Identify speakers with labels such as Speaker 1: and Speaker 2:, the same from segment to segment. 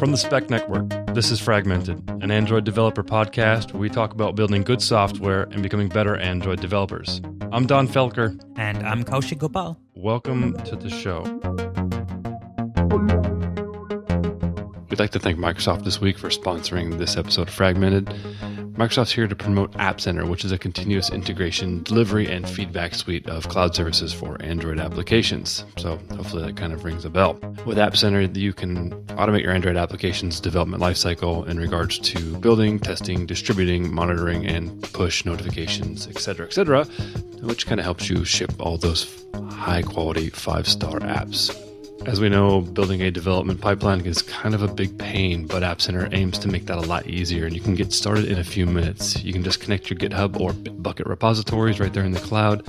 Speaker 1: From the Spec Network, this is Fragmented, an Android developer podcast where we talk about building good software and becoming better Android developers. I'm Don Felker.
Speaker 2: And I'm Kaushik Gopal.
Speaker 1: Welcome to the show. We'd like to thank Microsoft this week for sponsoring this episode of Fragmented. Microsoft's here to promote AppCenter, which is a continuous integration, delivery, and feedback suite of cloud services for Android applications. So hopefully that kind of rings a bell. With AppCenter, you can automate your Android applications development lifecycle in regards to building, testing, distributing, monitoring, and push notifications, etc., which kind of helps you ship all those high-quality 5-star apps. As we know, building a development pipeline is kind of a big pain, but AppCenter aims to make that a lot easier, and you can get started in a few minutes. You can just connect your GitHub or Bitbucket repositories right there in the cloud,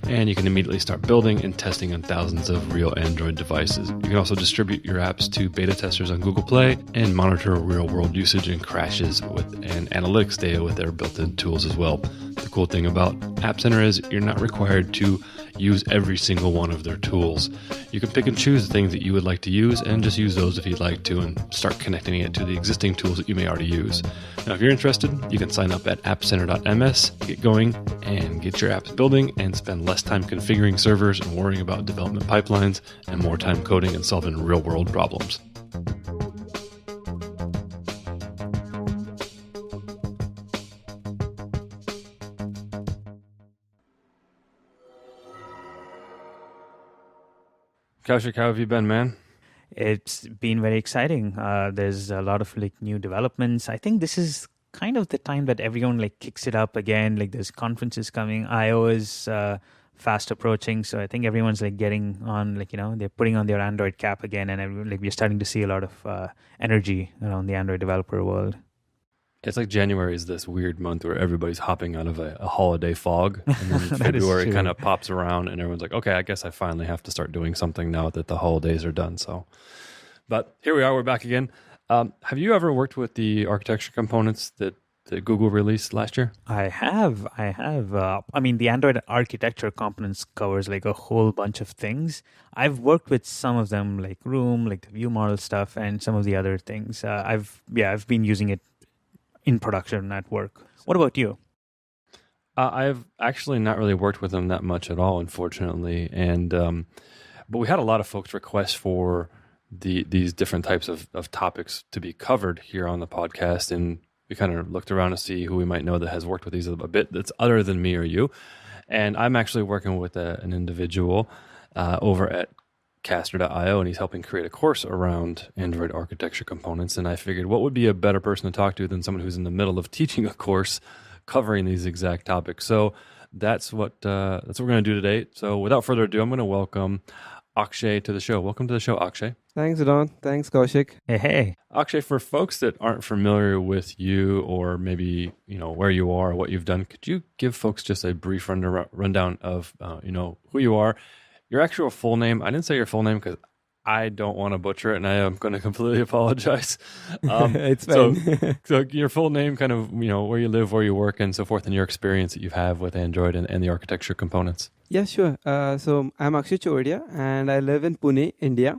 Speaker 1: and you can immediately start building and testing on thousands of real Android devices. You can also distribute your apps to beta testers on Google Play and monitor real-world usage and crashes and analytics data with their built-in tools as well. The cool thing about AppCenter is you're not required to use every single one of their tools. You can pick and choose the things that you would like to use and just use those if you'd like to and start connecting it to the existing tools that you may already use. Now, if you're interested, you can sign up at appcenter.ms, get going and get your apps building and spend less time configuring servers and worrying about development pipelines and more time coding and solving real-world problems. Kaushik, how have you been, man?
Speaker 2: It's been very exciting. There's a lot of new developments. I think this is kind of the time that everyone kicks it up again. There's conferences coming. I/O is fast approaching, so I think everyone's getting on. They're putting on their Android cap again, and we're starting to see a lot of energy around the Android developer world.
Speaker 1: It's like January is this weird month where everybody's hopping out of a holiday fog, and then February kind of pops around, and everyone's like, "Okay, I guess I finally have to start doing something now that the holidays are done." So, but here we are, we're back again. Have you ever worked with the architecture components that Google released last year?
Speaker 2: I have. The Android architecture components covers a whole bunch of things. I've worked with some of them, like Room, the ViewModel stuff, and some of the other things. I've been using it in production at work. What about you?
Speaker 1: I've actually not really worked with them that much at all, unfortunately. And but we had a lot of folks request for these different types of topics to be covered here on the podcast, and we kind of looked around to see who we might know that has worked with these a bit that's other than me or you. And I'm actually working with an individual over at Caster.io, and he's helping create a course around Android architecture components. And I figured, what would be a better person to talk to than someone who's in the middle of teaching a course covering these exact topics? So that's what we're going to do today. So without further ado, I'm going to welcome Akshay to the show. Welcome to the show, Akshay.
Speaker 3: Thanks, Don. Thanks, Kaushik.
Speaker 2: Hey.
Speaker 1: Akshay, for folks that aren't familiar with you, or maybe where you are, or what you've done, could you give folks just a brief rundown of who you are? Your actual full name. I didn't say your full name because I don't want to butcher it, and I am going to completely apologize.
Speaker 3: It's fine.
Speaker 1: So your full name, kind of, where you live, where you work, and so forth, and your experience that you have with Android and the architecture components.
Speaker 3: Yeah, sure. So I'm Akshay Chordiya, and I live in Pune, India.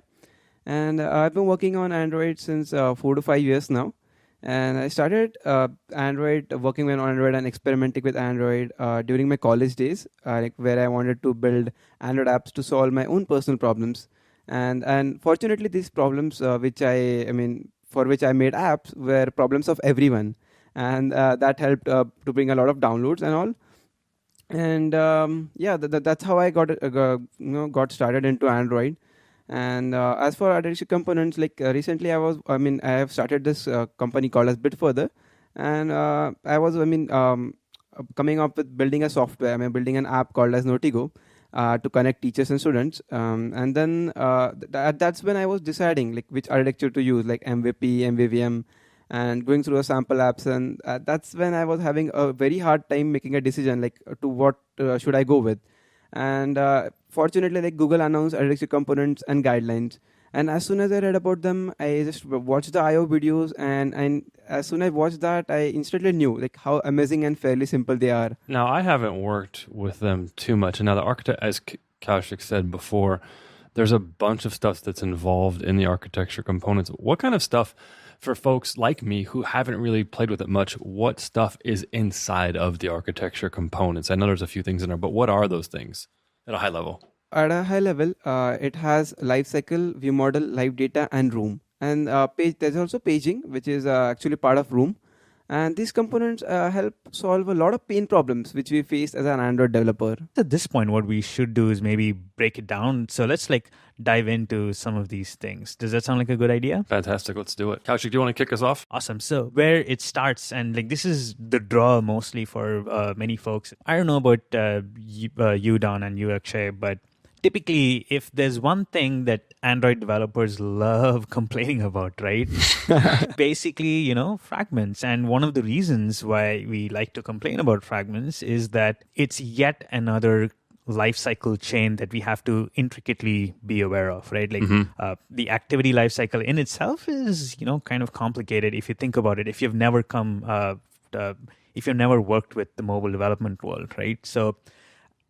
Speaker 3: And I've been working on Android since 4 to 5 years now. And I started working on Android and experimenting with Android during my college days, where I wanted to build Android apps to solve my own personal problems. And fortunately, these problems, for which I made apps, were problems of everyone, and that helped to bring a lot of downloads and all. And that's how I got started into Android. And as for architecture components, recently I have started this company called as Bitfurther, and I was coming up with building a software. Building an app called as Notigo to connect teachers and students. And then that's when I was deciding which architecture to use, like MVP, MVVM, and going through a sample apps. And that's when I was having a very hard time making a decision to what should I go with. And fortunately, Google announced architecture components and guidelines. And as soon as I read about them, I just watched the I/O videos, and as soon as I watched that, I instantly knew how amazing and fairly simple they are.
Speaker 1: Now, I haven't worked with them too much. And now the architect, as Kaushik said before, there's a bunch of stuff that's involved in the architecture components. What kind of stuff, for folks like me who haven't really played with it much, what stuff is inside of the architecture components? I know there's a few things in there, but what are those things at a high level?
Speaker 3: At a high level, it has Lifecycle, ViewModel, LiveData, and Room. And there's also Paging, which is actually part of Room. And these components help solve a lot of pain problems which we face as an Android developer.
Speaker 2: At this point, what we should do is maybe break it down. So let's dive into some of these things. Does that sound like a good idea?
Speaker 1: Fantastic. Let's do it. Kaushik, do you want to kick us off?
Speaker 2: Awesome. So where it starts, and this is the draw mostly for many folks. I don't know about you, Don, and you, Akshay, but typically, if there's one thing that Android developers love complaining about, right? Basically, fragments. And one of the reasons why we like to complain about fragments is that it's yet another lifecycle chain that we have to intricately be aware of, right? The activity lifecycle in itself is, kind of complicated if you think about it. If you've never if you've never worked with the mobile development world, right? So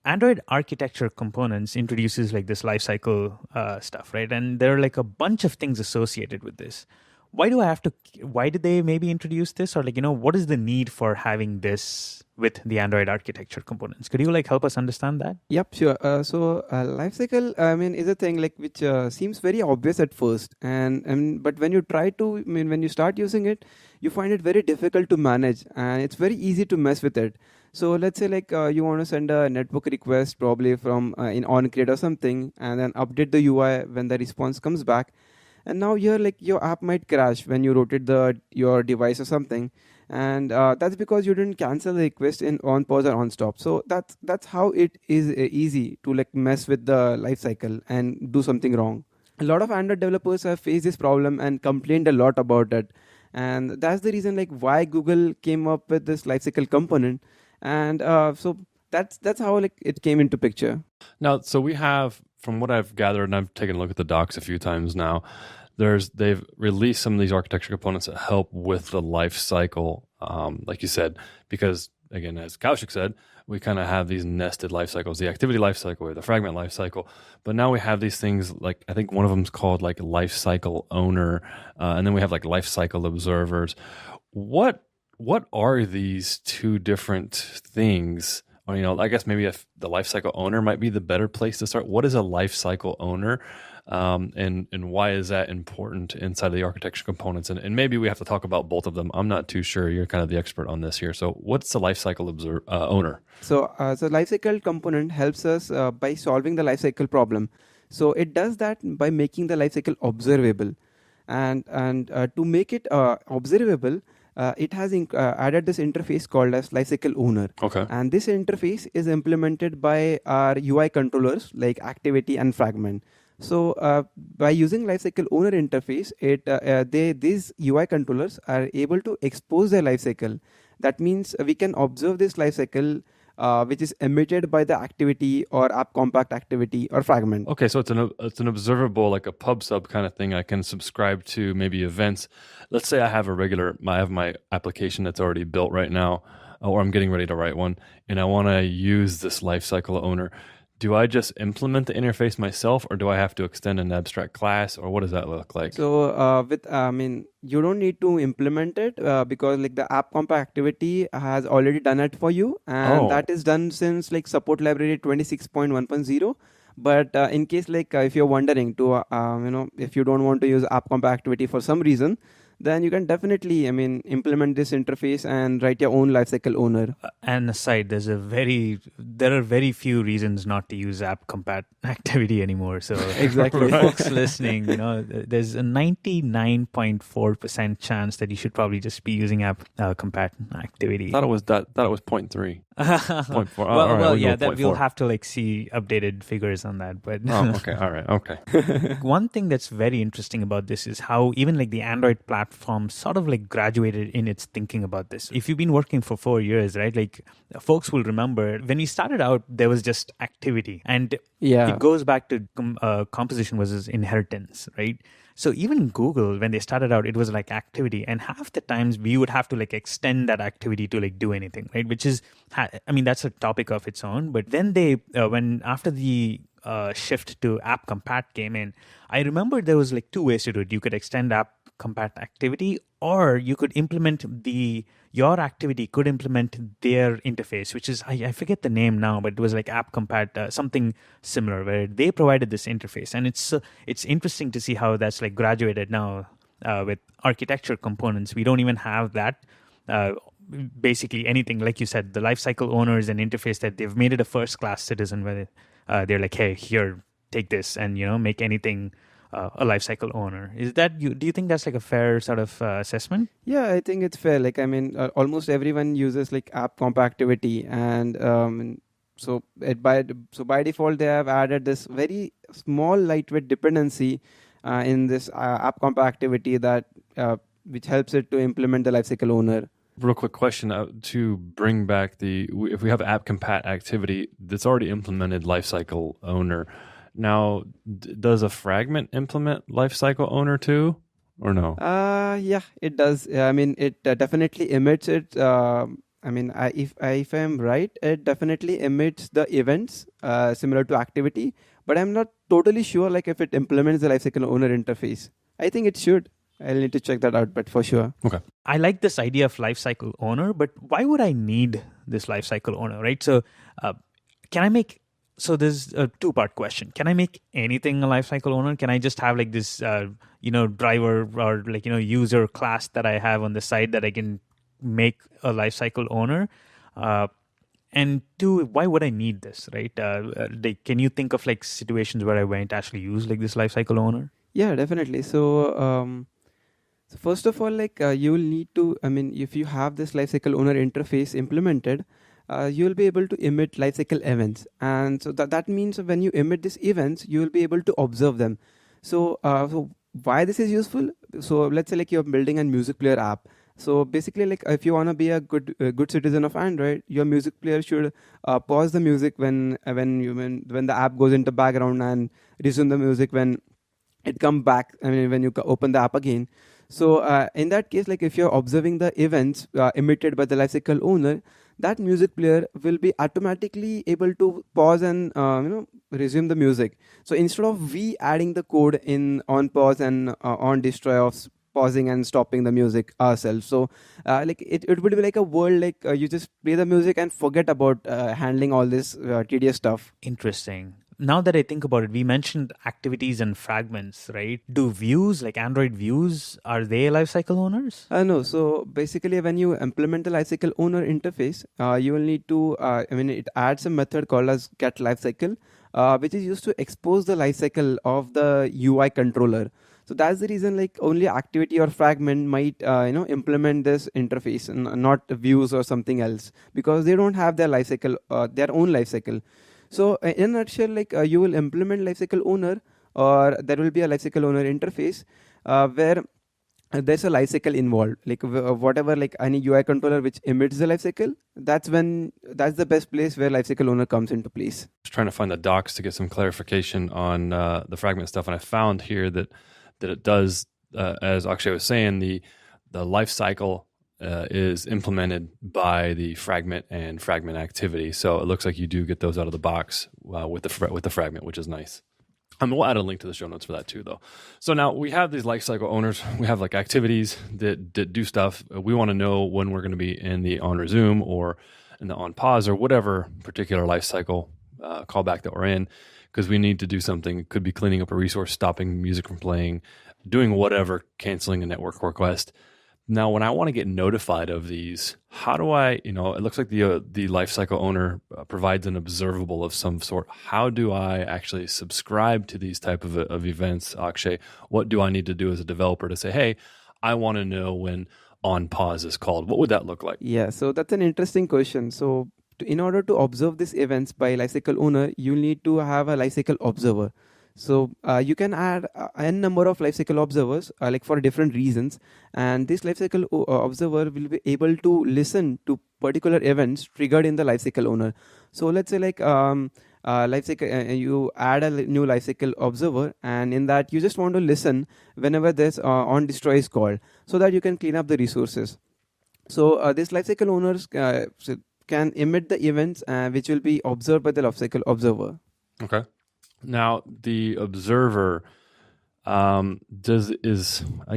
Speaker 2: Android architecture components introduces this lifecycle stuff, right? And there are a bunch of things associated with this. Why did they maybe introduce this? Or what is the need for having this with the Android architecture components? Could you help us understand that?
Speaker 3: Yep, sure. So lifecycle, is a thing which seems very obvious at first. But when you when you start using it, you find it very difficult to manage, and it's very easy to mess with it. So let's say you want to send a network request probably from in OnCreate or something, and then update the UI when the response comes back. And now here your app might crash when you rotate your device or something, and that's because you didn't cancel the request in on pause or on stop. So that's how it is easy to mess with the lifecycle and do something wrong. A lot of Android developers have faced this problem and complained a lot about it, and that's the reason why Google came up with this lifecycle component. And so that's how it came into picture.
Speaker 1: Now, so we have, from what I've gathered, and I've taken a look at the docs a few times now, they've released some of these architecture components that help with the life cycle, like you said, because again, as Kaushik said, we kind of have these nested life cycles, the activity life cycle or the fragment life cycle. But now we have these things I think one of them is called Lifecycle Owner, and then we have Lifecycle Observers. What are these two different things? Or, I guess maybe if the lifecycle owner might be the better place to start. What is a lifecycle owner, and why is that important inside of the architecture components? And maybe we have to talk about both of them. I'm not too sure. You're kind of the expert on this here. So what's the lifecycle owner?
Speaker 3: So the lifecycle component helps us by solving the lifecycle problem. So it does that by making the lifecycle observable, and to make it observable, it has added this interface called as Lifecycle Owner.
Speaker 1: Okay. And
Speaker 3: this interface is implemented by our UI controllers like Activity and Fragment. So by using Lifecycle Owner interface, these UI controllers are able to expose their lifecycle. That means we can observe this lifecycle which is emitted by the activity or app compact activity or fragment.
Speaker 1: Okay, so it's an observable, like a pub sub kind of thing. I can subscribe to maybe events. Let's say I have my application that's already built right now, or I'm getting ready to write one, and I want to use this lifecycle owner. Do I just implement the interface myself, or do I have to extend an abstract class, or what does that look like?
Speaker 3: So you don't need to implement it because the app compact activity has already done it for you, and that is done since support library 26.1.0. But in case if you're wondering if you don't want to use app compact activity for some reason, then you can definitely, implement this interface and write your own lifecycle owner.
Speaker 2: And aside, there are very few reasons not to use app compat activity anymore. So
Speaker 3: exactly,
Speaker 2: for folks listening, there's a 99.4% chance that you should probably just be using app compat activity.
Speaker 1: I thought it was 0.3. 0.4.
Speaker 2: We'll have to see updated figures on that. But
Speaker 1: okay, all right, okay.
Speaker 2: One thing that's very interesting about this is how even the Android platform sort of graduated in its thinking about this. If you've been working for 4 years, right, folks will remember when we started out, there was just activity, and it goes back to composition versus inheritance, right? So even Google, when they started out, it was activity. And half the times we would have to extend that activity to do anything, right? Which is, that's a topic of its own. But then they, after the shift to app compat came in, I remember there was like two ways to do it. You could extend app compat activity, or you could implement your activity could implement their interface, which is I forget the name now, but it was like app compat, something similar, where they provided this interface. And it's interesting to see how that's like graduated now with architecture components. We don't even have that. Basically anything, like you said, the lifecycle owners and interface, that they've made it a first-class citizen, where they're like, hey, here, take this, and make anything a lifecycle owner. Is that do you think that's like a fair sort of assessment?
Speaker 3: Yeah, I think it's fair. Like, I mean, almost everyone uses like app comp activity, and by default they have added this very small lightweight dependency in this app comp activity that which helps it to implement the lifecycle owner.
Speaker 1: Real quick question to bring back if we have app compat activity that's already implemented Lifecycle Owner. Now, does a fragment implement Lifecycle Owner too, or no?
Speaker 3: Yeah, it does. I mean, it definitely emits it. If I'm right, it definitely emits the events similar to activity, but I'm not totally sure like if it implements the Lifecycle Owner interface. I think it should. I'll need to check that out, but for sure.
Speaker 1: Okay.
Speaker 2: I like this idea of lifecycle owner, but why would I need this lifecycle owner, right? So so there's a two-part question. Can I make anything a lifecycle owner? Can I just have like this, driver or like, user class that I have on the side that I can make a lifecycle owner? And two, why would I need this, right? Can you think of like situations where I won't actually use like this lifecycle owner?
Speaker 3: Yeah, definitely. So first of all, like you will need to, if you have this lifecycle owner interface implemented, you will be able to emit lifecycle events. And so that means when you emit these events, you will be able to observe them. So why this is useful? So let's say like you're building a music player app. So basically, like if you want to be a good citizen of Android, your music player should pause the music when the app goes into background, and resume the music when it come back. When you open the app again. So in that case, like if you're observing the events emitted by the lifecycle owner, that music player will be automatically able to pause and resume the music. So instead of we adding the code in on pause and on destroy of pausing and stopping the music ourselves. So like it would be like a world like you just play the music and forget about handling all this tedious stuff.
Speaker 2: Interesting. Now that I think about it, we mentioned activities and fragments, right? Do views, like Android views, are they lifecycle owners?
Speaker 3: No. So basically, when you implement the lifecycle owner interface, you will need to, it adds a method called as getLifecycle, which is used to expose the lifecycle of the UI controller. So that's the reason like only activity or fragment might, implement this interface and not views or something else, because they don't have their lifecycle, their own lifecycle. So in a nutshell, like you will implement lifecycle owner, or there will be a lifecycle owner interface where there's a lifecycle involved. Like whatever, like any UI controller which emits the lifecycle, that's the best place where lifecycle owner comes into place.
Speaker 1: I was trying to find the docs to get some clarification on the fragment stuff, and I found here that it does, as Akshay was saying, the lifecycle is implemented by the fragment and fragment activity. So it looks like you do get those out of the box with the fragment, which is nice. We'll add a link to the show notes for that too, though. So now we have these lifecycle owners. We have like activities that do stuff. We want to know when we're going to be in the on resume or in the on pause or whatever particular lifecycle callback that we're in, because we need to do something. It could be cleaning up a resource, stopping music from playing, doing whatever, canceling a network request. Now, when I want to get notified of these, how do I, it looks like the lifecycle owner provides an observable of some sort. How do I actually subscribe to these type of events, Akshay? What do I need to do as a developer to say, hey, I want to know when on pause is called? What would that look like?
Speaker 3: Yeah, so that's an interesting question. So in order to observe these events by lifecycle owner, you need to have a lifecycle observer. So you can add n number of lifecycle observers like for different reasons, and this lifecycle observer will be able to listen to particular events triggered in the lifecycle owner. So let's say like lifecycle, you add a new lifecycle observer, and in that you just want to listen whenever this on destroy is called, so that you can clean up the resources. So this lifecycle owners can emit the events which will be observed by the lifecycle observer.
Speaker 1: Okay. Now, the observer I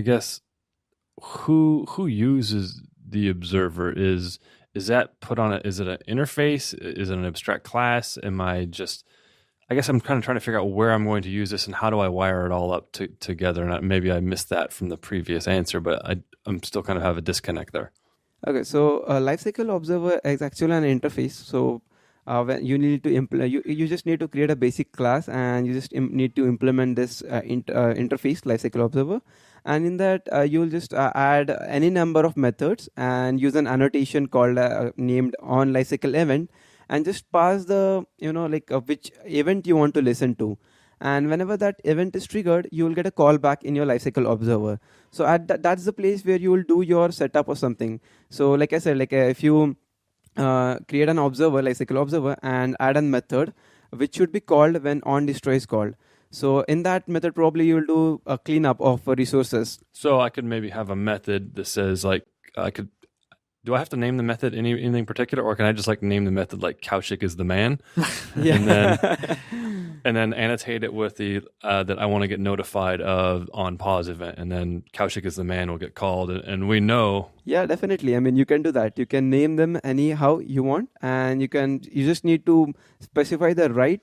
Speaker 1: guess who uses the observer? Is that put on is it an interface? Is it an abstract class? I guess I'm kind of trying to figure out where I'm going to use this and how do I wire it all up together. And maybe I missed that from the previous answer, but I'm still kind of have a disconnect there.
Speaker 3: Okay, so Lifecycle Observer is actually an interface. So when you need to you just need to create a basic class, and you just need to implement this interface Lifecycle Observer. And in that, you'll just add any number of methods and use an annotation called named on Lifecycle event, and just pass the which event you want to listen to. And whenever that event is triggered, you will get a callback in your Lifecycle Observer. So that's the place where you will do your setup or something. So like I said, if you create an observer, Lifecycle Observer, and add a method which should be called when onDestroy is called. So in that method, probably you'll do a cleanup of resources.
Speaker 1: So I could maybe have a method that says do I have to name the method anything particular, or can I just name the method like Kaushik is the man?
Speaker 3: Yeah.
Speaker 1: and then annotate it with the that I want to get notified of on pause event, and then Kaushik is the man will get called, and we know.
Speaker 3: Yeah, definitely. I mean, you can do that. You can name them anyhow you want, and you just need to specify the right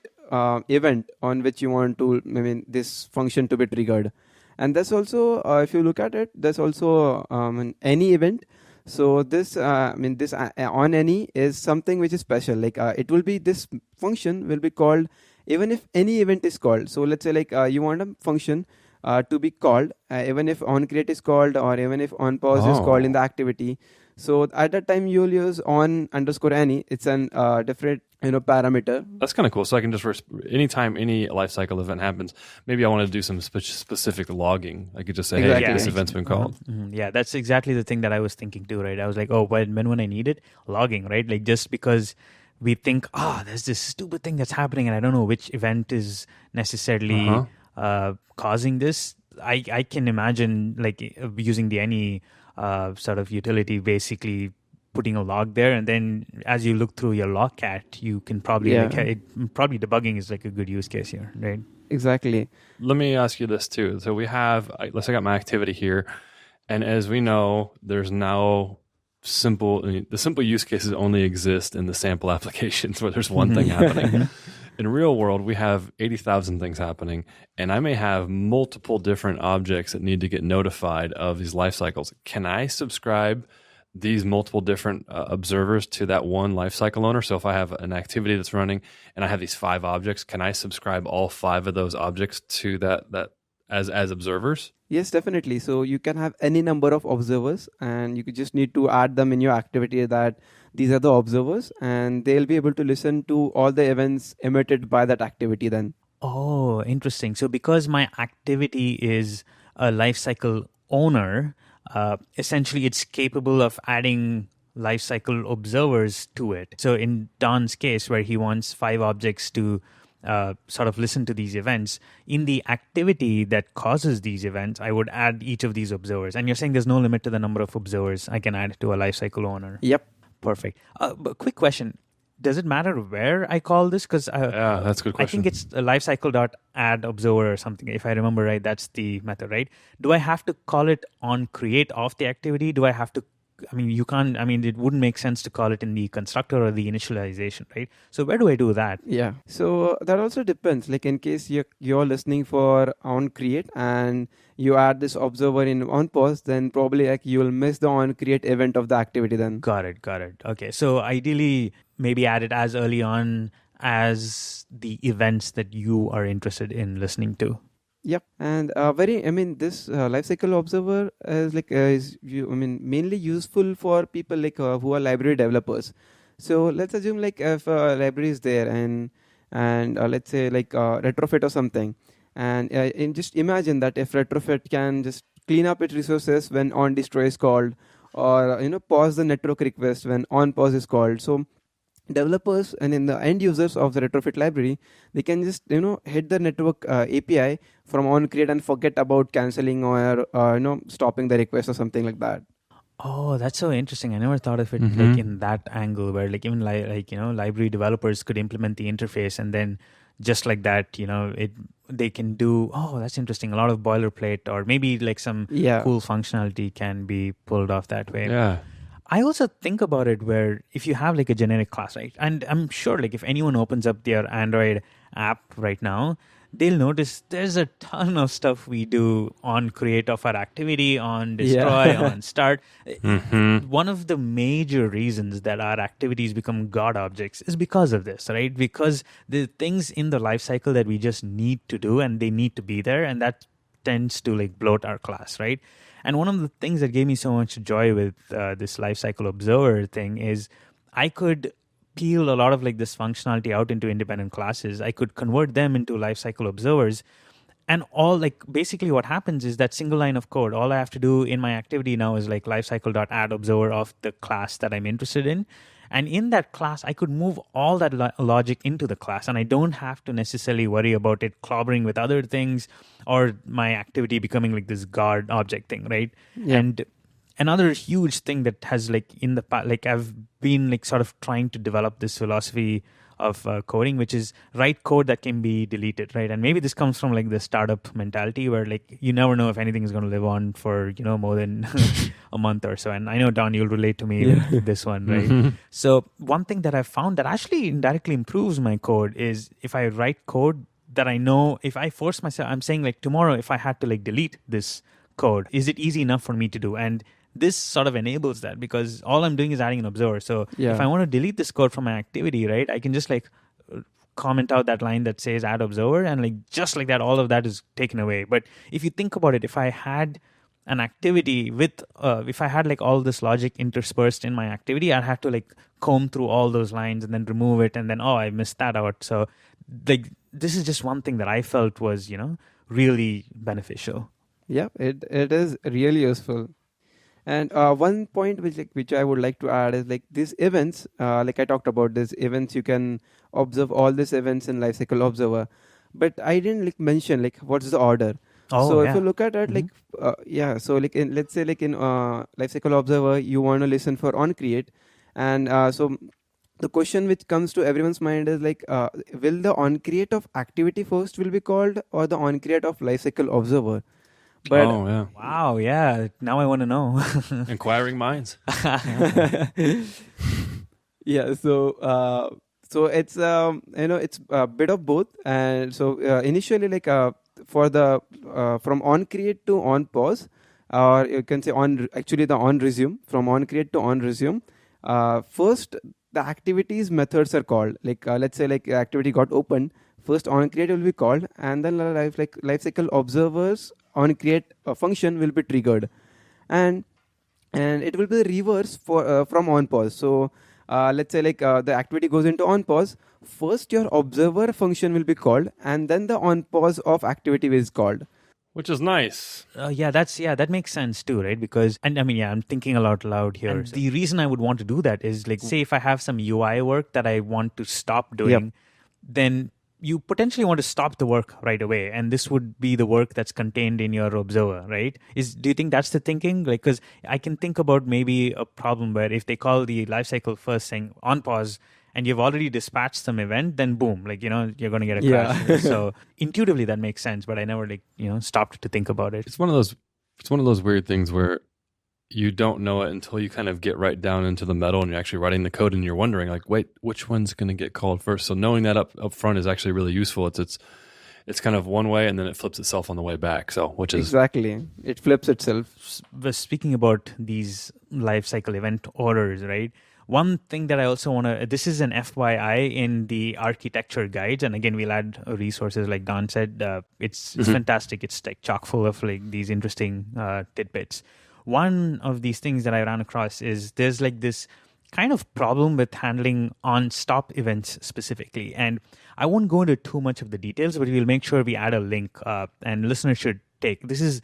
Speaker 3: event on which you want to, this function to be triggered. And that's also, if you look at it, there's also any event. So this, this on any is something which is special. It will be, this function will be called even if any event is called. So let's say you want a function to be called even if on create is called, or even if on pause is called in the activity. So at that time you'll use on underscore any. It's an different parameter.
Speaker 1: That's kind of cool. So I can just anytime any lifecycle event happens, maybe I want to do some specific logging. I could just say,
Speaker 3: exactly.
Speaker 1: Hey, this event's been called.
Speaker 2: Mm-hmm. Yeah, that's exactly the thing that I was thinking too, right? I was like, when I need it, logging, right? Just because we think, there's this stupid thing that's happening and I don't know which event is necessarily causing this. I can imagine using the any sort of utility, basically putting a log there, and then as you look through your logcat, you can probably probably debugging is a good use case here, right?
Speaker 3: Exactly.
Speaker 1: Let me ask you this too. So we have, let's say I got my activity here, and as we know, there's now the simple use cases only exist in the sample applications where there's one thing happening. In real world, we have 80,000 things happening, and I may have multiple different objects that need to get notified of these life cycles. Can I subscribe these multiple different observers to that one lifecycle owner? So if I have an activity that's running and I have these 5 objects, can I subscribe all 5 of those objects to that as observers?
Speaker 3: Yes, definitely. So you can have any number of observers, and you could just need to add them in your activity that these are the observers, and they'll be able to listen to all the events emitted by that activity then.
Speaker 2: Oh, interesting. So because my activity is a lifecycle owner, essentially it's capable of adding lifecycle observers to it. So in Don's case, where he wants 5 objects to sort of listen to these events, in the activity that causes these events, I would add each of these observers. And you're saying there's no limit to the number of observers I can add to a lifecycle owner?
Speaker 3: Yep.
Speaker 2: Perfect. But quick question. Does it matter where I call this? Because
Speaker 1: yeah, that's a good question.
Speaker 2: I think it's a lifecycle.add observer or something. If I remember right, that's the method, right? Do I have to call it on create of the activity? Do I have to? You can't. It wouldn't make sense to call it in the constructor or the initialization, right? So where do I do that?
Speaker 3: Yeah. So that also depends. In case you're listening for on create and you add this observer in on pause, then probably you'll miss the on create event of the activity then.
Speaker 2: Got it. Okay. So ideally, maybe add it as early on as the events that you are interested in listening to.
Speaker 3: Yep, and this lifecycle observer is mainly useful for people who are library developers. So let's assume if a library is there and let's say retrofit or something, and just imagine that if retrofit can just clean up its resources when on destroy is called, or pause the network request when on pause is called. So developers and in the end users of the retrofit library, they can just hit the network API from on create and forget about canceling or stopping the request or something like that.
Speaker 2: Oh, that's so interesting. I never thought of it in that angle, where even library developers could implement the interface and then just like that, they can do, oh, that's interesting, a lot of boilerplate, or maybe like some cool functionality can be pulled off that way.
Speaker 1: Yeah.
Speaker 2: I also think about it where if you have like a generic class, right? And I'm sure like if anyone opens up their Android app right now, they'll notice there's a ton of stuff we do on create of our activity, on destroy, on start. One of the major reasons that our activities become God objects is because of this, right? Because the things in the lifecycle that we just need to do and they need to be there, and that tends to like bloat our class, right? And one of the things that gave me so much joy with this Lifecycle Observer thing is I could peel a lot of like this functionality out into independent classes. I could convert them into Lifecycle Observers. And all like basically what happens is that single line of code, all I have to do in my activity now is like lifecycle.add observer of the class that I'm interested in. And in that class, I could move all that logic into the class, and I don't have to necessarily worry about it clobbering with other things or my activity becoming like this guard object thing, right? Yeah. And another huge thing that has like in the past, like I've been like sort of trying to develop this philosophy of coding, which is write code that can be deleted, right? And maybe this comes from like the startup mentality where like you never know if anything is going to live on for, more than a month or so. And I know, Don, you'll relate to me with this one, right? So one thing that I've found that actually indirectly improves my code is if I write code that I know, if I force myself, I'm saying like tomorrow, if I had to like delete this code, is it easy enough for me to do? And this sort of enables that because all I'm doing is adding an observer. So if I want to delete this code from my activity, right, I can just like comment out that line that says add observer, and like just like that, all of that is taken away. But if you think about it, if I had an activity with, if I had like all this logic interspersed in my activity, I'd have to like comb through all those lines and then remove it. And then, I missed that out. So like this is just one thing that I felt was, really beneficial.
Speaker 3: Yeah, it is really useful. And one point which I would like to add is like these events, like I talked about these events, you can observe all these events in Lifecycle Observer, but I didn't like mention like what's the order. If you look at it, like so like in, let's say like in Lifecycle Observer, you want to listen for onCreate, and so the question which comes to everyone's mind is like, will the onCreate of activity first will be called, or the onCreate of Lifecycle Observer? But
Speaker 2: wow, yeah. Now I want to know.
Speaker 1: Inquiring minds.
Speaker 3: Yeah. So it's it's a bit of both, and so initially like for the from onCreate to onPause, or you can say the onResume, from onCreate to onResume. First, the activities methods are called. Like let's say like activity got opened. First onCreate will be called, and then Lifecycle Observers onCreate function will be triggered, and it will be the reverse for from onPause. So let's say like the activity goes into onPause. First, your observer function will be called, and then the onPause of activity is called.
Speaker 1: Which is nice.
Speaker 2: That makes sense too, right? Because, and I mean, I'm thinking out loud here. And the reason I would want to do that is like, say if I have some UI work that I want to stop doing, then you potentially want to stop the work right away. And this would be the work that's contained in your observer, right? Do you think that's the thinking? Like, because I can think about maybe a problem where if they call the lifecycle first saying on pause, and you've already dispatched some event, then boom, like, you're going to get a crash. So intuitively that makes sense, but I never stopped to think about it.
Speaker 1: It's one of those weird things where you don't know it until you kind of get right down into the metal and you're actually writing the code and you're wondering like, wait, which one's going to get called first? So knowing that up front is actually really useful. It's kind of one way and then it flips itself on the way back. So which is
Speaker 3: exactly, it flips itself.
Speaker 2: But speaking about these lifecycle event orders, right? One thing that I also want to, this is an FYI in the architecture guides. And again, we'll add resources like Don said. It's fantastic. It's like chock full of like these interesting tidbits. One of these things that I ran across is there's like this kind of problem with handling OnStop events specifically. And I won't go into too much of the details, but we'll make sure we add a link and listeners should take. This is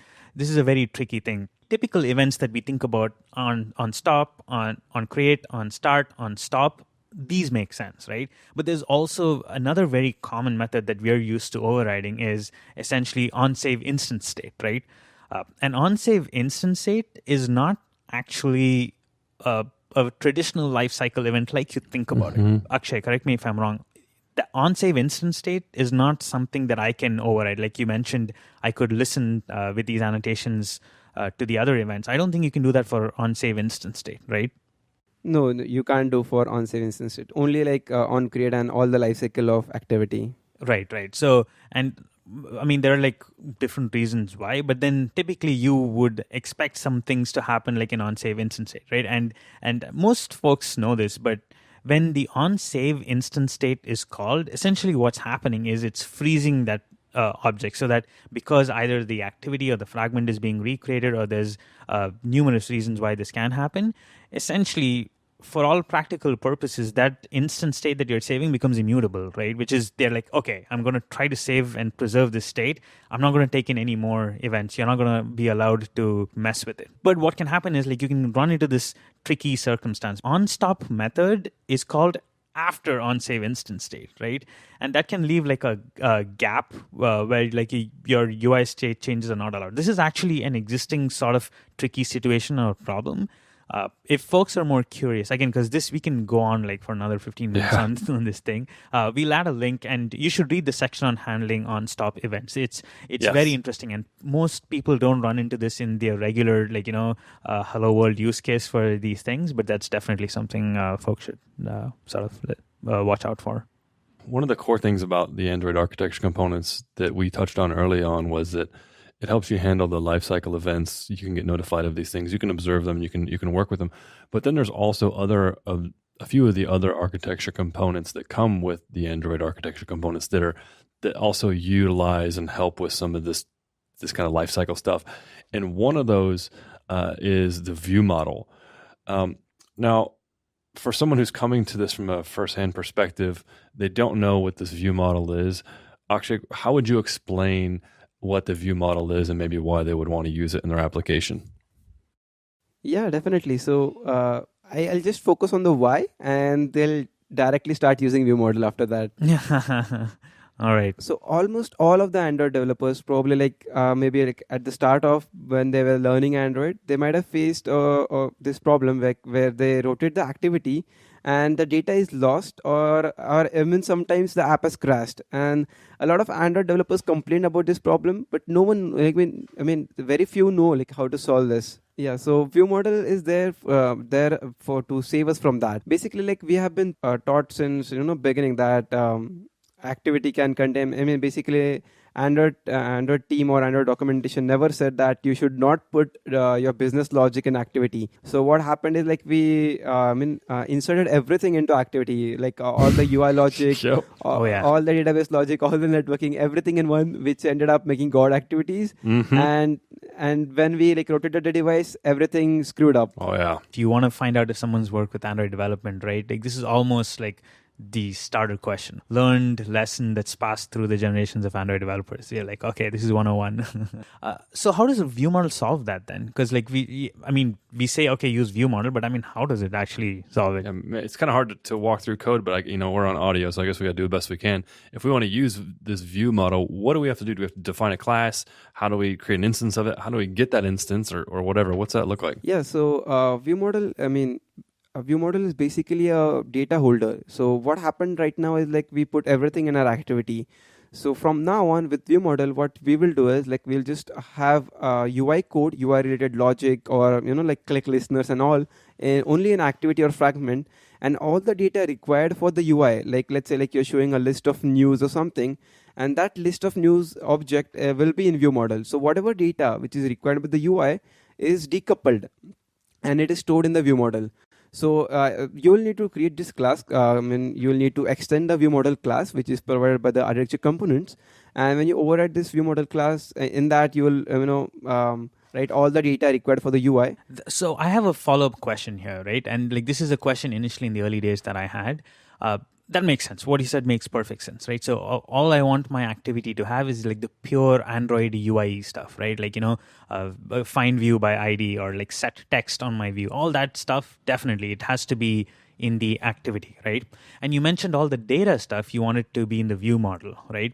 Speaker 2: a very tricky thing. Typical events that we think about on stop, on create, on start, on stop, these make sense, right? But there's also another very common method that we're used to overriding is essentially on-save instance state, right? An on-save instance state is not actually a traditional lifecycle event like you think about it. Akshay, correct me if I'm wrong. the on-save instance state is not something that I can override. Like you mentioned, I could listen with these annotations to the other events. I don't think you can do that for on-save instance state, right?
Speaker 3: No, you can't do for on-save instance state. Only like on create and all the lifecycle of activity.
Speaker 2: Right. So, and I mean, there are like different reasons why, but then typically you would expect some things to happen like an on-save instance state, right? And most folks know this, but when the on-save instance state is called, essentially what's happening is it's freezing that object, so that because either the activity or the fragment is being recreated, or there's numerous reasons why this can happen, essentially for all practical purposes, that instance state that you're saving becomes immutable, right? Which is, they're like, okay, I'm going to try to save and preserve this state. I'm not going to take in any more events. You're not going to be allowed to mess with it. But what can happen is like you can run into this tricky circumstance. OnStop method is called after on-save instance state, right? And that can leave like a gap where like your UI state changes are not allowed. This is actually an existing sort of tricky situation or problem. If folks are more curious, again, because this we can go on like for another 15 minutes on this thing, we'll add a link, and you should read the section on handling on-stop events. It's very interesting, and most people don't run into this in their regular hello world use case for these things, but that's definitely something folks should sort of watch out for.
Speaker 1: One of the core things about the Android architecture components that we touched on early on was that it helps you handle the lifecycle events. You can get notified of these things. You can observe them. You can work with them. But then there's also a few of the other architecture components that come with the Android architecture components that also utilize and help with some of this kind of lifecycle stuff. And one of those is the ViewModel. Now, for someone who's coming to this from a firsthand perspective, they don't know what this ViewModel is. Akshay, how would you explain what the ViewModel is and maybe why they would want to use it in their application?
Speaker 3: Yeah, definitely. So I'll just focus on the why, and they'll directly start using ViewModel after that.
Speaker 2: All right.
Speaker 3: So almost all of the Android developers probably maybe like at the start of when they were learning Android, they might have faced this problem where they rotate the activity and the data is lost, or even sometimes the app has crashed. And a lot of Android developers complain about this problem, but no one, very few know how to solve this. Yeah, so ViewModel is there to save us from that. Basically, we have been taught since beginning that activity can contain. Basically, Android team or Android documentation never said that you should not put your business logic in activity. So what happened is we inserted everything into activity, all the UI logic, all the database logic, all the networking, everything in one, which ended up making God activities. And when we rotated the device, everything screwed up.
Speaker 1: Oh yeah.
Speaker 2: If you want to find out if someone's worked with Android development, right? This is almost like the starter question, learned lesson that's passed through the generations of Android developers. You're like, okay, this is 101. So how does a ViewModel solve that then? Because we say, okay, use ViewModel, but how does it actually solve it?
Speaker 1: It's kind of hard to walk through code, but we're on audio, so I guess we got to do the best we can. If we want to use this ViewModel, what do we have to do? Do we have to define a class? How do we create an instance of it? How do we get that instance or whatever? What's that look like?
Speaker 3: Yeah, so ViewModel, a ViewModel is basically a data holder. So what happened right now is we put everything in our activity. So from now on with ViewModel, what we will do is we'll just have UI code, UI related logic, or click listeners and all, only an activity or fragment, and all the data required for the UI. Let's say you're showing a list of news or something, and that list of news object will be in ViewModel. So whatever data which is required with the UI is decoupled, and it is stored in the ViewModel. So you will need to create this class. You will need to extend the ViewModel class, which is provided by the architecture components. And when you override this ViewModel class, in that you will write all the data required for the UI.
Speaker 2: So I have a follow-up question here, right? And this is a question initially in the early days that I had. That makes sense. What you said makes perfect sense, right? So all I want my activity to have is the pure Android UI stuff, right? Find view by ID, or set text on my view. All that stuff, definitely, it has to be in the activity, right? And you mentioned all the data stuff, you want it to be in the view model, right?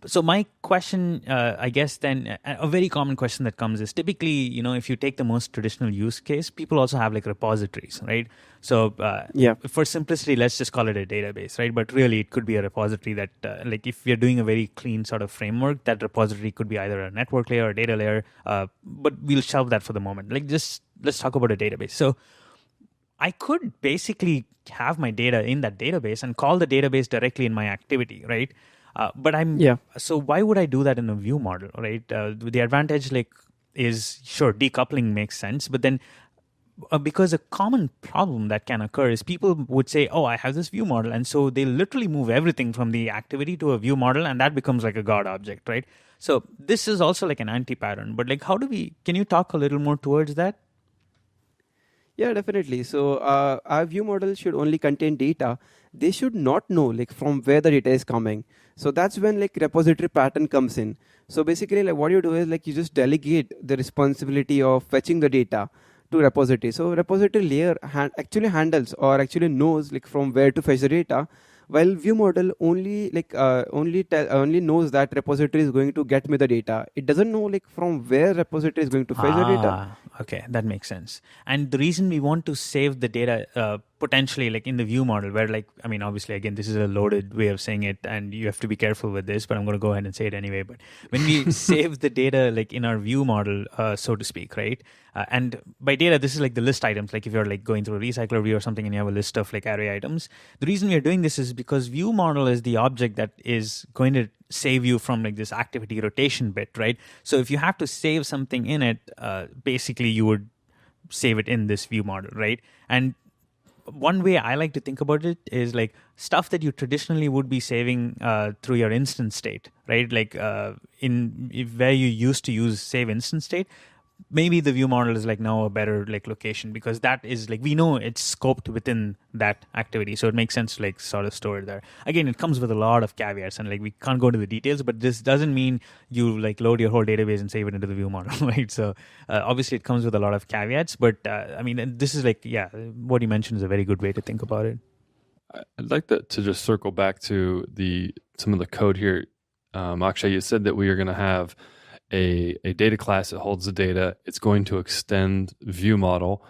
Speaker 2: So my question, I guess then a very common question that comes is typically, if you take the most traditional use case, people also have like repositories, right? So for simplicity, let's just call it a database, right? But really it could be a repository that like if you're doing a very clean sort of framework, that repository could be either a network layer or a data layer, but we'll shelve that for the moment. Like just let's talk about a database. So I could basically have my data in that database and call the database directly in my activity, right? But so why would I do that in a view model, right? The advantage is sure decoupling makes sense, but then because a common problem that can occur is people would say, oh, I have this view model, and so they literally move everything from the activity to a view model, and that becomes like a God object, right? So this is also like an anti-pattern, but like can you talk a little more towards that?
Speaker 3: Yeah, definitely. So our view model should only contain data. They should not know like from where the data is coming. So that's when like repository pattern comes in. So basically like what you do is like you just delegate the responsibility of fetching the data to repository. So repository layer actually handles or actually knows like from where to fetch the data, while view model only knows that repository is going to get me the data. It doesn't know like from where repository is going to fetch the data.
Speaker 2: Okay, that makes sense. And the reason we want to save the data potentially like in the view model, where like, I mean, obviously, again, this is a loaded way of saying it, and you have to be careful with this, but I'm going to go ahead and say it anyway. But when we save the data like in our view model, so to speak, right? And by data, this is like the list items. Like if you're like going through a RecyclerView or something and you have a list of like array items, the reason we're doing this is because view model is the object that is going to save you from like this activity rotation bit, right? So if you have to save something in it, basically you would save it in this view model, right? And one way I like to think about it is like stuff that you traditionally would be saving through your instance state, right? Like where you used to use save instance state, maybe the view model is like now a better like location, because that is like we know it's scoped within that activity, so it makes sense to like sort of store it there. Again, it comes with a lot of caveats, and like we can't go into the details, but this doesn't mean you like load your whole database and save it into the view model, right? So obviously it comes with a lot of caveats, but I mean, this is like, what you mentioned is a very good way to think about it.
Speaker 1: I'd like to just circle back to some of the code here. Akshay, you said that we are going to have a data class that holds the data. It's going to extend view model.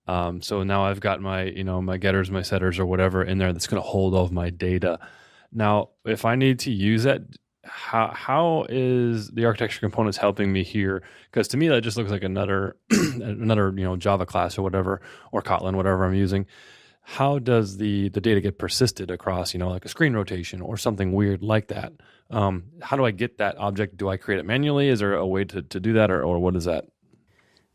Speaker 1: So now I've got my, my getters, my setters, or whatever in there that's going to hold all of my data. Now, if I need to use that, how is the architecture components helping me here? Because to me, that just looks like another Java class or whatever, or Kotlin, whatever I'm using. How does the data get persisted across, like a screen rotation or something weird like that? How do I get that object? Do I create it manually? Is there a way to do that, or what is that?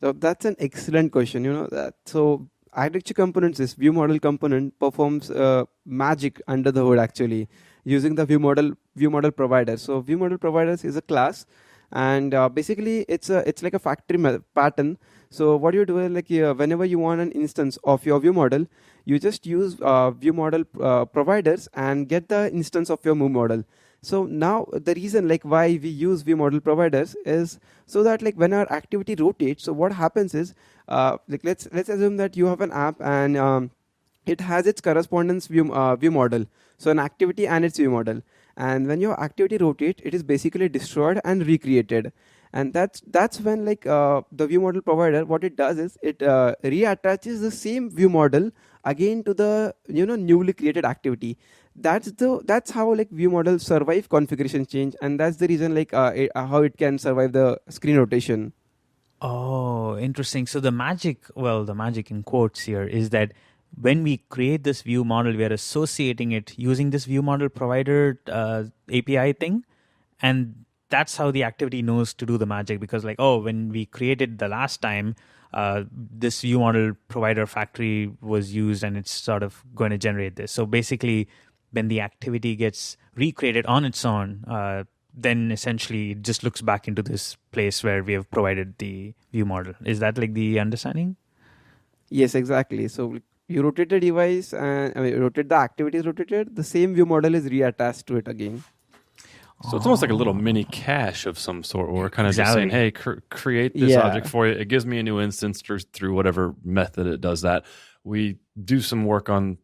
Speaker 3: So that's an excellent question. So architecture components, this view model component performs magic under the hood actually using the view model provider. So view model providers is a class, and basically it's like a factory pattern. So what you do is like whenever you want an instance of your view model, you just use view model providers and get the instance of your view model. So now the reason like why we use view model providers is so that like when our activity rotates, so what happens is like let's assume that you have an app and it has its correspondence view model, so an activity and its view model. And when your activity rotates, it is basically destroyed and recreated. And that's when like the view model provider, what it does is it reattaches the same view model again to the newly created activity. That's how like view models survive configuration change, and that's the reason like how it can survive the screen rotation.
Speaker 2: Oh, interesting. So the magic in quotes here is that when we create this view model, we are associating it using this view model provider API thing, and that's how the activity knows to do the magic, because like, oh, when we created the last time, this view model provider factory was used and it's sort of going to generate this. So basically, when the activity gets recreated on its own, then essentially it just looks back into this place where we have provided the view model. Is that like the understanding?
Speaker 3: Yes, exactly. So you rotate the device and rotate the activity is rotated, the same view model is reattached to it again.
Speaker 1: So it's almost like a little mini cache of some sort, or kind of just saying, hey, create this object for you. It gives me a new instance through whatever method it does that. We do some work on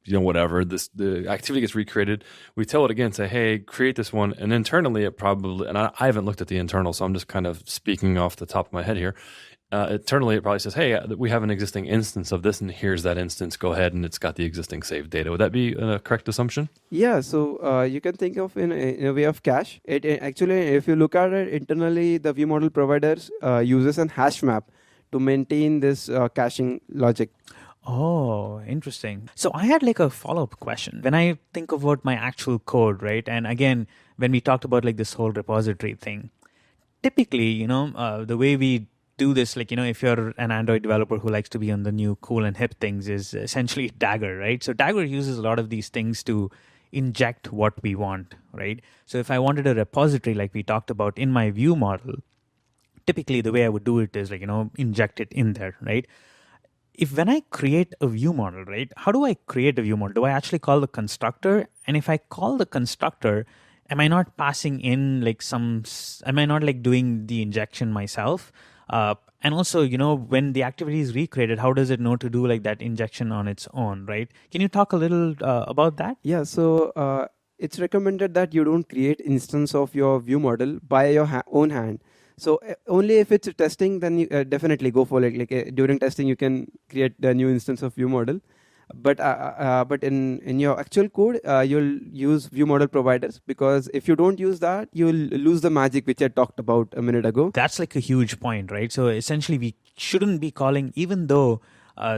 Speaker 1: whatever, the activity gets recreated. We tell it again, say, hey, create this one. And internally it probably, and I haven't looked at the internal, so I'm just kind of speaking off the top of my head here. Internally, it probably says, hey, we have an existing instance of this, and here's that instance. Go ahead, and it's got the existing saved data. Would that be a correct assumption?
Speaker 3: Yeah, so you can think of in a way of cache. It actually, if you look at it internally, the ViewModel providers uses an hash map to maintain this caching logic.
Speaker 2: Oh, interesting. So I had like a follow-up question. When I think about my actual code, right? And again, when we talked about like this whole repository thing, typically, the way we do this, like, if you're an Android developer who likes to be on the new cool and hip things, is essentially Dagger, right? So Dagger uses a lot of these things to inject what we want, right? So if I wanted a repository like we talked about in my view model, typically the way I would do it is like, inject it in there, right? If when I create a view model, right, how do I create a view model? Do I actually call the constructor? And if I call the constructor, am I not passing in like am I not like doing the injection myself? And also, when the activity is recreated, how does it know to do like that injection on its own, right? Can you talk a little about that?
Speaker 3: Yeah, so it's recommended that you don't create instance of your view model by your own hand. So only if it's testing, then you definitely go for it. Like during testing, you can create the new instance of view model. But in your actual code, you'll use view model providers, because if you don't use that, you'll lose the magic which I talked about a minute ago.
Speaker 2: That's like a huge point, right? So essentially, we shouldn't be calling, even though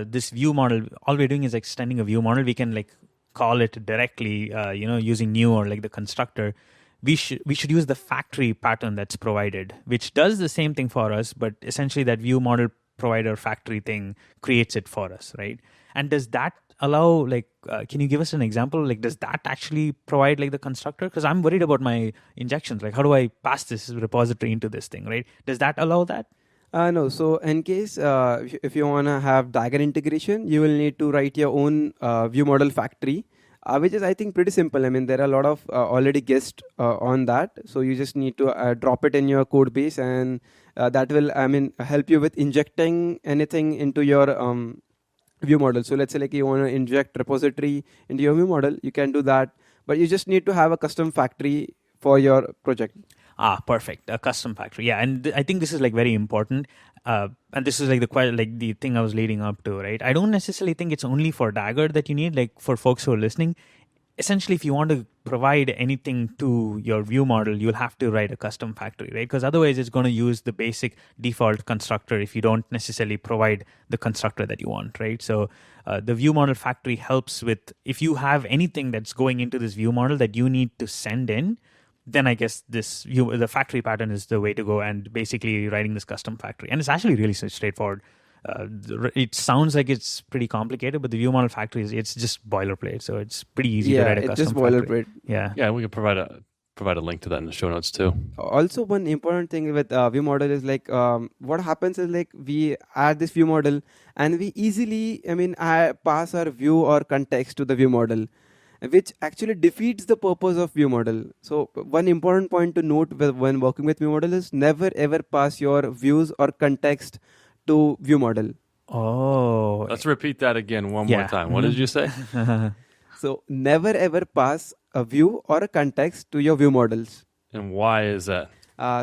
Speaker 2: this view model, all we're doing is extending a view model, we can like call it directly, using new or like the constructor. We should use the factory pattern that's provided, which does the same thing for us, but essentially that view model provider factory thing creates it for us, right? And does that allow, like, can you give us an example? Like, does that actually provide like the constructor? Because I'm worried about my injections. Like, how do I pass this repository into this thing, right? Does that allow that?
Speaker 3: No. So in case if you want to have Dagger integration, you will need to write your own view model factory, which is, I think, pretty simple. I mean, there are a lot of already guests on that. So you just need to drop it in your code base, and that will, help you with injecting anything into your view model. So let's say like you want to inject repository into your view model, you can do that, but you just need to have a custom factory for your project.
Speaker 2: Perfect. A custom factory. Yeah. And I think this is like very important. And this is like the thing I was leading up to, right? I don't necessarily think it's only for Dagger that you need, like for folks who are listening. Essentially, if you want to provide anything to your view model, you'll have to write a custom factory, right? Because otherwise it's going to use the basic default constructor if you don't necessarily provide the constructor that you want, right? So the view model factory helps with, if you have anything that's going into this view model that you need to send in, then I guess the factory pattern is the way to go, and basically writing this custom factory. And it's actually really straightforward. It sounds like it's pretty complicated, but the view model factory it's just boilerplate, so it's pretty easy to write a custom factory.
Speaker 3: It's just boilerplate.
Speaker 2: Yeah,
Speaker 1: we can provide a link to that in the show notes too.
Speaker 3: Also, one important thing with view model is like what happens is like we add this view model and we easily pass our view or context to the view model, which actually defeats the purpose of view model. So one important point to note when working with view model is never ever pass your views or context to view model.
Speaker 2: Oh,
Speaker 1: let's repeat that again one more time. What did you say?
Speaker 3: So never ever pass a view or a context to your view models.
Speaker 1: And why is that?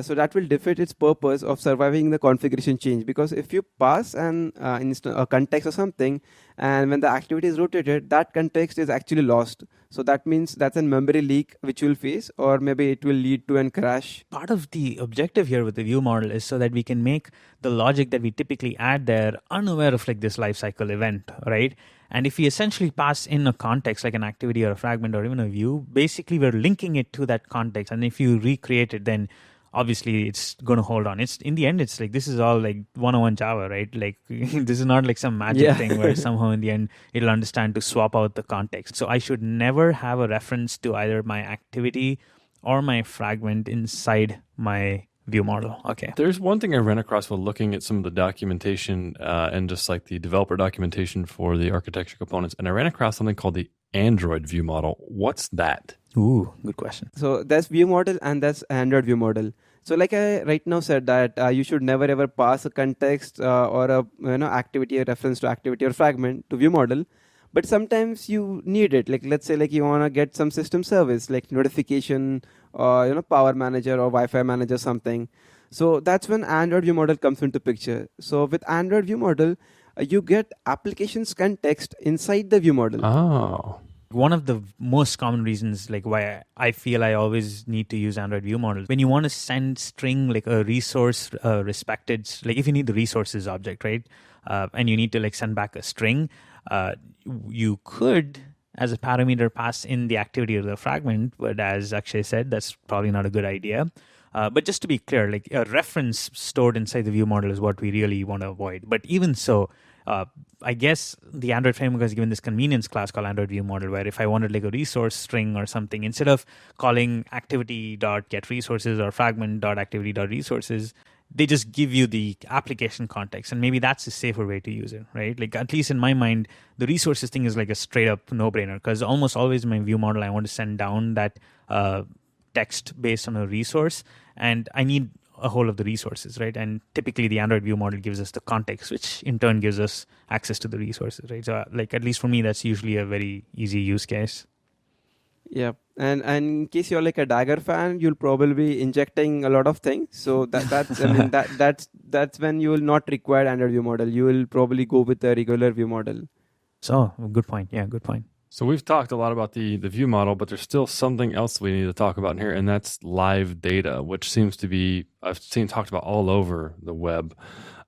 Speaker 3: So that will defeat its purpose of surviving the configuration change, because if you pass a context or something, and when the activity is rotated, that context is actually lost. So that means that's a memory leak which you'll face, or maybe it will lead to a crash.
Speaker 2: Part of the objective here with the view model is so that we can make the logic that we typically add there unaware of like this lifecycle event, right? And if we essentially pass in a context like an activity or a fragment or even a view, basically we're linking it to that context. And if you recreate it, then obviously it's going to hold on. It's in the end, it's like, this is all like 101 Java, right? Like this is not like some magic thing where somehow in the end it'll understand to swap out the context. So I should never have a reference to either my activity or my fragment inside my view model. Okay.
Speaker 1: There's one thing I ran across while looking at some of the documentation and just like the developer documentation for the architecture components, and I ran across something called the Android view model. What's that?
Speaker 2: Ooh, good question.
Speaker 3: So that's view model and that's Android view model. So like I right now said that you should never ever pass a context or a activity, a reference to activity or fragment to view model. but sometimes you need it. Like let's say like you want to get some system service like notification or power manager or Wi-Fi manager something. So that's when Android ViewModel comes into picture. So with Android ViewModel, you get application scan text inside the ViewModel.
Speaker 1: Oh.
Speaker 2: One of the most common reasons like why I feel I always need to use Android ViewModel, when you want to send string like a resource respected, like if you need the resources object, right? And you need to like send back a string, you could as a parameter pass in the activity of the fragment, but as Akshay said, that's probably not a good idea. But just to be clear, like a reference stored inside the ViewModel is what we really want to avoid. But even so, I guess the Android framework has given this convenience class called Android ViewModel, where if I wanted like a resource string or something, instead of calling activity.getResources or fragment.activity.resources, they just give you the application context. And maybe that's a safer way to use it, right? Like at least in my mind, the resources thing is like a straight up no-brainer, because almost always in my ViewModel, I want to send down that text based on a resource, and I need a whole of the resources, right? And typically the Android ViewModel gives us the context, which in turn gives us access to the resources, right? So like at least for me, that's usually a very easy use case.
Speaker 3: Yeah, and in case you're like a Dagger fan, you'll probably be injecting a lot of things. So that's I mean that's when you will not require Android ViewModel. You will probably go with the regular ViewModel.
Speaker 2: So good point. Yeah, good point.
Speaker 1: So we've talked a lot about the view model, but there's still something else we need to talk about in here, and that's LiveData, which seems to be, I've seen talked about all over the web.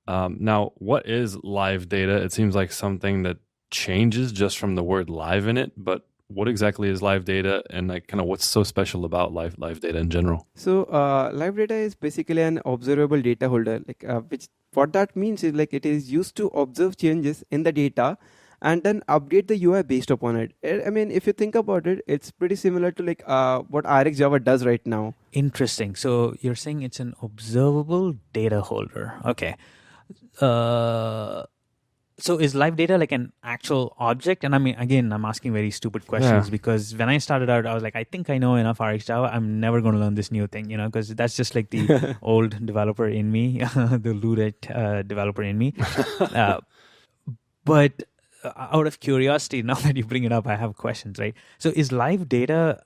Speaker 1: Now, what is LiveData? It seems like something that changes just from the word live in it, but what exactly is LiveData, and like kind of what's so special about LiveData in general?
Speaker 3: So LiveData is basically an observable data holder, like which what that means is like it is used to observe changes in the data and then update the UI based upon it. I mean, if you think about it, it's pretty similar to like what RxJava does right now.
Speaker 2: Interesting. So you're saying it's an observable data holder. Okay. So is LiveData like an actual object? And I mean, again, I'm asking very stupid questions because when I started out, I was like, I think I know enough RxJava. I'm never going to learn this new thing, because that's just like the old developer in me, the Ludit developer in me. But out of curiosity, now that you bring it up, I have questions, right? So is LiveData,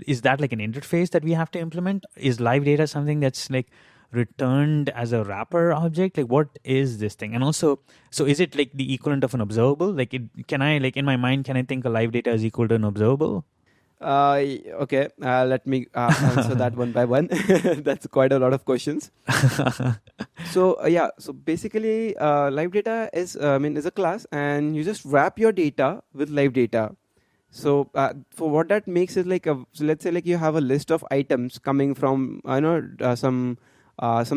Speaker 2: is that like an interface that we have to implement? Is LiveData something that's like returned as a wrapper object? Like what is this thing? And also, so is it like the equivalent of an observable? Like can I, like in my mind, can I think a LiveData is equal to an observable?
Speaker 3: Okay, let me answer that one by one. That's quite a lot of questions. So basically LiveData is a class, and you just wrap your data with LiveData. So for what that makes is like so let's say like you have a list of items coming from some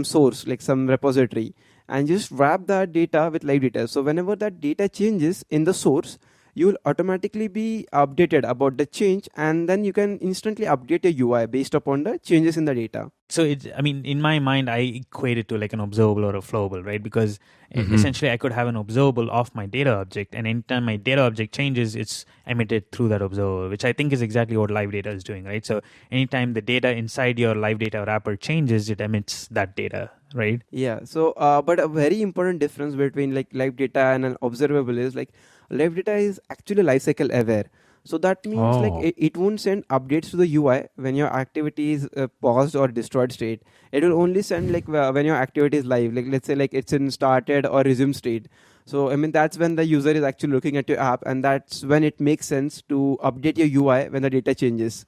Speaker 3: source, like some repository, and just wrap that data with LiveData. So whenever that data changes in the source, you will automatically be updated about the change, and then you can instantly update your UI based upon the changes in the data.
Speaker 2: So in my mind, I equate it to like an observable or a flowable, right? Because essentially I could have an observable of my data object, and anytime my data object changes, it's emitted through that observable, which I think is exactly what LiveData is doing, right? So anytime the data inside your LiveData wrapper changes, it emits that data, right?
Speaker 3: Yeah. So, but a very important difference between like LiveData and an observable is like LiveData is actually lifecycle aware. So that means like it won't send updates to the UI when your activity is paused or destroyed state. It will only send like when your activity is live. Like let's say like it's in started or resume state. So I mean that's when the user is actually looking at your app, and that's when it makes sense to update your UI when the data changes.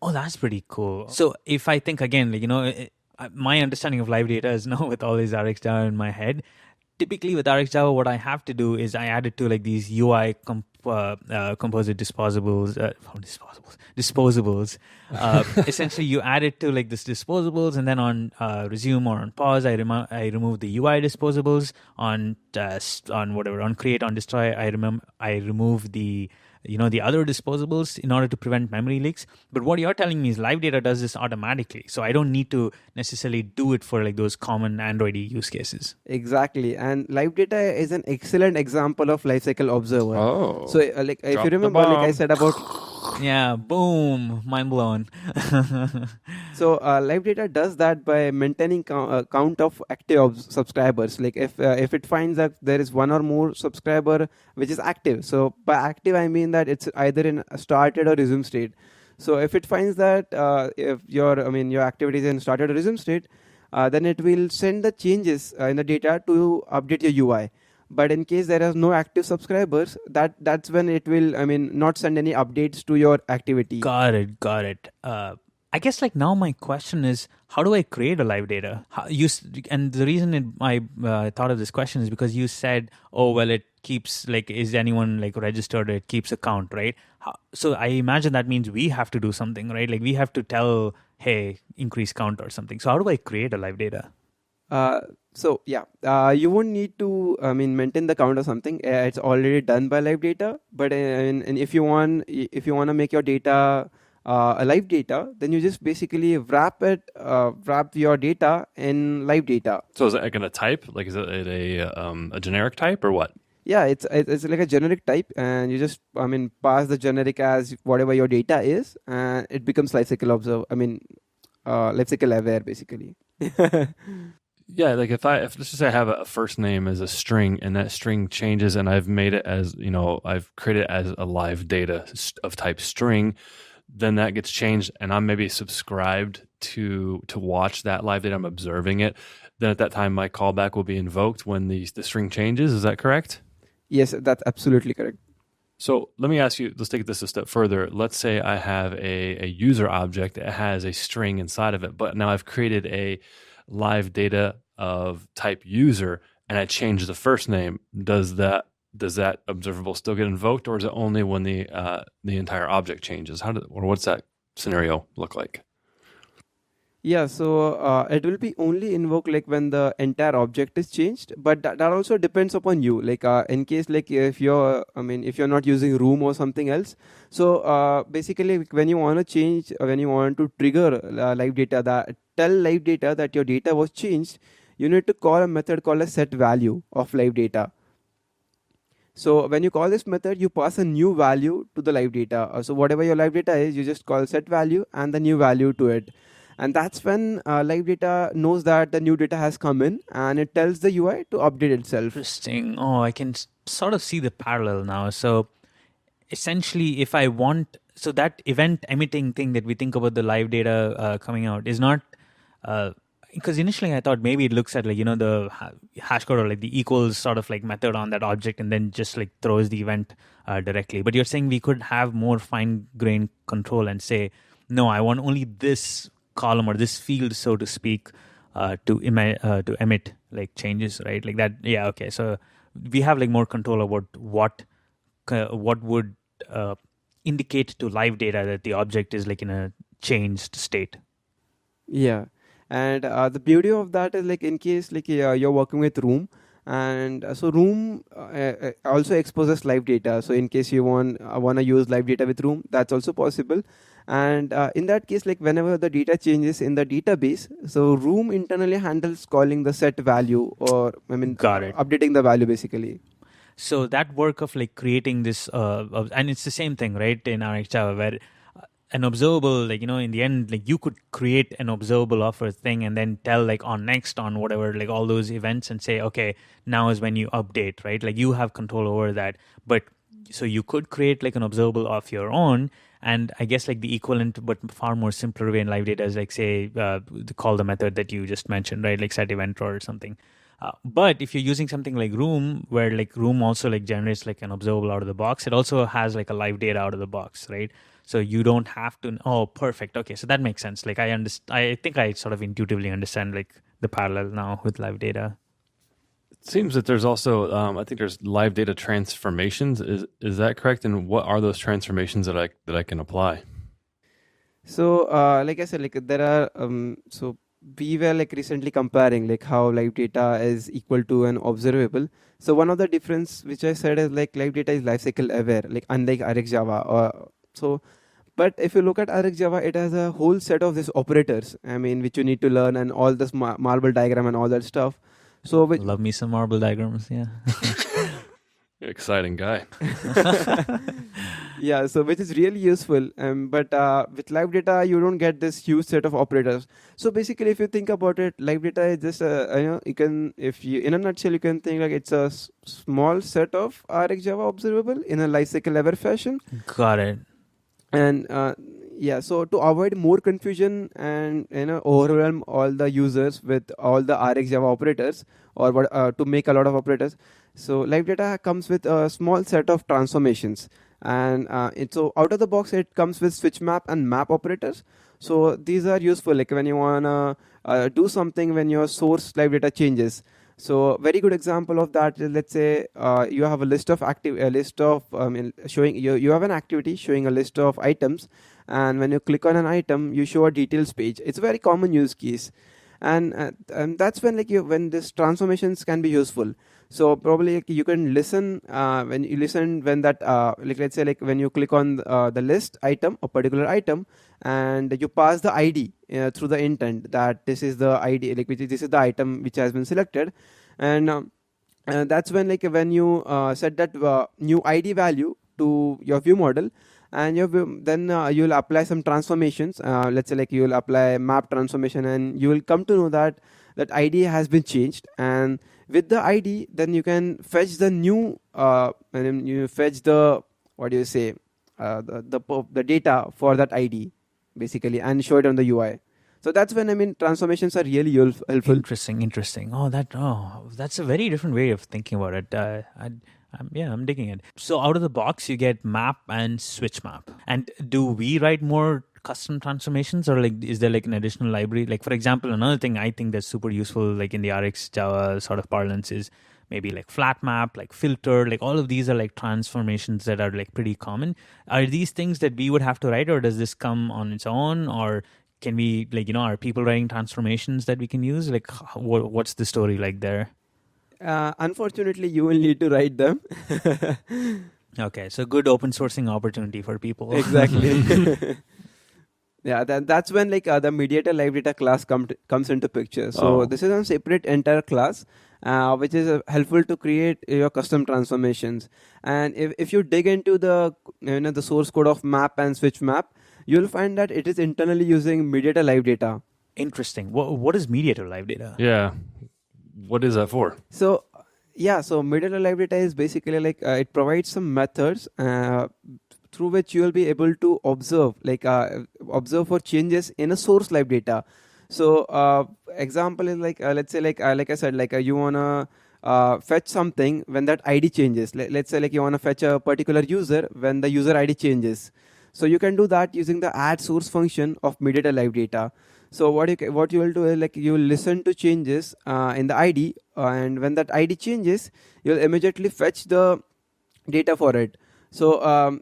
Speaker 2: Oh, that's pretty cool. So if I think again, like my understanding of LiveData is now with all these RxJava in my head. Typically with RxJava, what I have to do is I add it to like these UI composite disposables. Essentially, you add it to like this disposables, and then on resume or on pause, I remove the UI disposables. On whatever, on create, on destroy, I remove the the other disposables in order to prevent memory leaks. But what you're telling me is LiveData does this automatically. So I don't need to necessarily do it for like those common Android use cases.
Speaker 3: Exactly. And LiveData is an excellent example of Lifecycle Observer.
Speaker 1: Oh.
Speaker 3: So like if you remember, like I said about...
Speaker 2: Yeah, boom, mind blown.
Speaker 3: So LiveData does that by maintaining count of active subscribers. Like if it finds that there is one or more subscriber which is active. So by active I mean that it's either in a started or resume state. So if it finds that if your activity is in started or resume state, then it will send the changes in the data to update your UI. But in case there are no active subscribers, that's when it will not send any updates to your activity.
Speaker 2: Got it. I guess like now my question is, how do I create a live data? And the reason I thought of this question is because you said, oh, well, it keeps like, is anyone like registered? It keeps a count, right? So I imagine that means we have to do something, right? Like we have to tell, hey, increase count or something. So how do I create a live data?
Speaker 3: You won't need to maintain the count or something. It's already done by LiveData. But and if you want to make your data a live data, then you just basically wrap your data in LiveData.
Speaker 1: So is it like in a type? Like is it a generic type or what?
Speaker 3: Yeah, it's like a generic type, and you just pass the generic as whatever your data is, and it becomes Lifecycle Observer. Lifecycle-Aware basically.
Speaker 1: Yeah, like if let's just say I have a first name as a string, and that string changes, and I've made it as I've created it as a live data of type string, then that gets changed, and I'm maybe subscribed to watch that live data. I'm observing it. Then at that time, my callback will be invoked when the string changes. Is that correct?
Speaker 3: Yes, that's absolutely correct.
Speaker 1: So let me ask you, let's take this a step further. Let's say I have a user object that has a string inside of it, but now I've created a live data of type user and I change the first name. Does that observable still get invoked, or is it only when the entire object changes? What's that scenario look like?
Speaker 3: Yeah, so it will be only invoked like when the entire object is changed, but that also depends upon you. Like in case like if you're not using room or something else. So basically when you want to change, when you want to trigger live data, tell live data that your data was changed, you need to call a method called a set value of live data. So when you call this method, you pass a new value to the live data. So whatever your live data is, you just call set value and the new value to it. And that's when live data knows that the new data has come in, and it tells the UI to update itself.
Speaker 2: Interesting. Oh, I can sort of see the parallel now. So essentially, if I want, so that event emitting thing that we think about the live data coming out is not, because initially I thought maybe it looks at like, the hash code or like the equals sort of like method on that object and then just like throws the event directly. But you're saying we could have more fine-grained control and say, no, I want only this column or this field, so to speak, to emit like changes, right? Like that. Yeah. Okay. So we have like more control about what would indicate to live data that the object is like in a changed state.
Speaker 3: Yeah, and the beauty of that is like in case like you're working with room, and so room also exposes live data. So in case you want to use live data with room, that's also possible. And in that case, like whenever the data changes in the database, so room internally handles calling the set value, or updating the value basically.
Speaker 2: So that work of like creating this, and it's the same thing, right? In RxJava, where an observable, like, in the end, like you could create an observable of a thing and then tell like on next, on whatever, like all those events and say, okay, now is when you update, right? Like you have control over that. But so you could create like an observable of your own. And I guess like the equivalent, but far more simpler way in live data is like, say, call the method that you just mentioned, right? Like set event or something. But if you're using something like Room, where like Room also like generates like an observable out of the box, it also has like a live data out of the box, right? So you don't have to. Oh, perfect. Okay, so that makes sense. Like I understand. I think I sort of intuitively understand like the parallel now with live data.
Speaker 1: It seems that there's also, I think there's live data transformations. Is that correct? And what are those transformations that I can apply?
Speaker 3: So, like I said, like there are so we were like recently comparing like how live data is equal to an observable. So one of the difference which I said is like live data is lifecycle aware, like unlike RxJava. But if you look at RxJava, it has a whole set of these operators. Which you need to learn, and all this marble diagram and all that stuff. So
Speaker 2: love me some marble diagrams, yeah.
Speaker 1: Exciting guy.
Speaker 3: Yeah, so which is really useful. But with live data, you don't get this huge set of operators. So basically, if you think about it, live data is just you can, if you in a nutshell, you can think like it's a small set of Rx Java observable in a lifecycle-aware fashion.
Speaker 2: Got it.
Speaker 3: And yeah, so to avoid more confusion and overwhelm all the users with all the Rx Java operators, or what to make a lot of operators, so live data comes with a small set of transformations. And so out of the box, it comes with switch map and map operators. So these are useful, like when you wanna do something when your source live data changes. So very good example of that is, let's say you have a list of showing you have an activity showing a list of items, and when you click on an item, you show a details page. It's a very common use case, and that's when when this transformations can be useful. So probably you can listen when that let's say when you click on the list item, a particular item, and you pass the ID through the intent that this is the ID, this is the item which has been selected, and that's when when you set that new ID value to your view model, and then you'll apply some transformations. Let's say you'll apply map transformation, and you will come to know that that ID has been changed. And with the ID, then you can fetch the new and you fetch the the data for that ID basically, and show it on the UI. So that's when transformations are really helpful.
Speaker 2: Interesting. That's a very different way of thinking about it. I'm digging it. So out of the box, you get map and switch map. And do we write more custom transformations, or is there an additional library? Like, for example, another thing I think that's super useful, in the Rx Java sort of parlance, is maybe flat map, filter, all of these are transformations that are pretty common. Are these things that we would have to write, or does this come on its own, or can we are people writing transformations that we can use? What's the story there?
Speaker 3: Unfortunately, you will need to write them.
Speaker 2: Okay, so good open sourcing opportunity for people.
Speaker 3: Exactly. Yeah, that's when the MediatorLiveData class comes into picture. So this is a separate entire class, which is helpful to create your custom transformations. And if you dig into the the source code of map and switch map, you'll find that it is internally using MediatorLiveData.
Speaker 2: Interesting. What is MediatorLiveData?
Speaker 1: Yeah. What is that for?
Speaker 3: So MediatorLiveData is basically it provides some methods through which you will be able to observe for changes in a source live data. So example is let's say I said you wanna fetch something when that ID changes. Let's say you wanna fetch a particular user when the user ID changes. So you can do that using the add source function of MediatorLiveData. So what you will do is you will listen to changes in the ID, and when that ID changes, you'll immediately fetch the data for it. So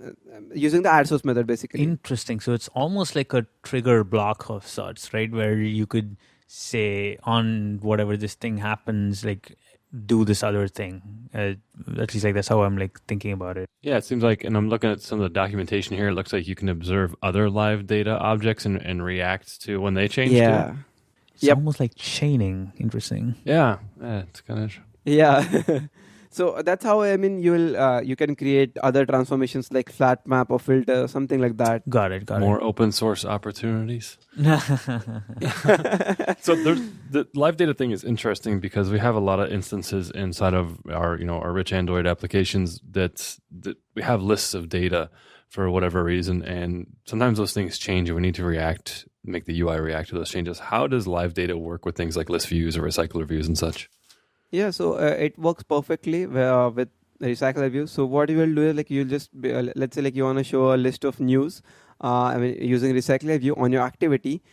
Speaker 3: using the add source method basically.
Speaker 2: Interesting. So it's almost like a trigger block of sorts, right? Where you could say on whatever this thing happens, do this other thing. At least that's how I'm thinking about it.
Speaker 1: Yeah, it seems and I'm looking at some of the documentation here. It looks like you can observe other live data objects and react to when they change.
Speaker 3: Yeah.
Speaker 2: It's almost like chaining. Interesting.
Speaker 1: Yeah, it's kind of.
Speaker 3: Yeah. So that's how you can create other transformations like flat map or filter, something like that.
Speaker 2: Got it.
Speaker 1: More open source opportunities. So the live data thing is interesting because we have a lot of instances inside of our rich Android applications that we have lists of data for whatever reason, and sometimes those things change and we need to make the UI react to those changes. How does live data work with things like list views or recycler views and such?
Speaker 3: Yeah, so it works perfectly with RecyclerView. So what you will do is you'll just let's say you want to show a list of news using RecyclerView on your activity.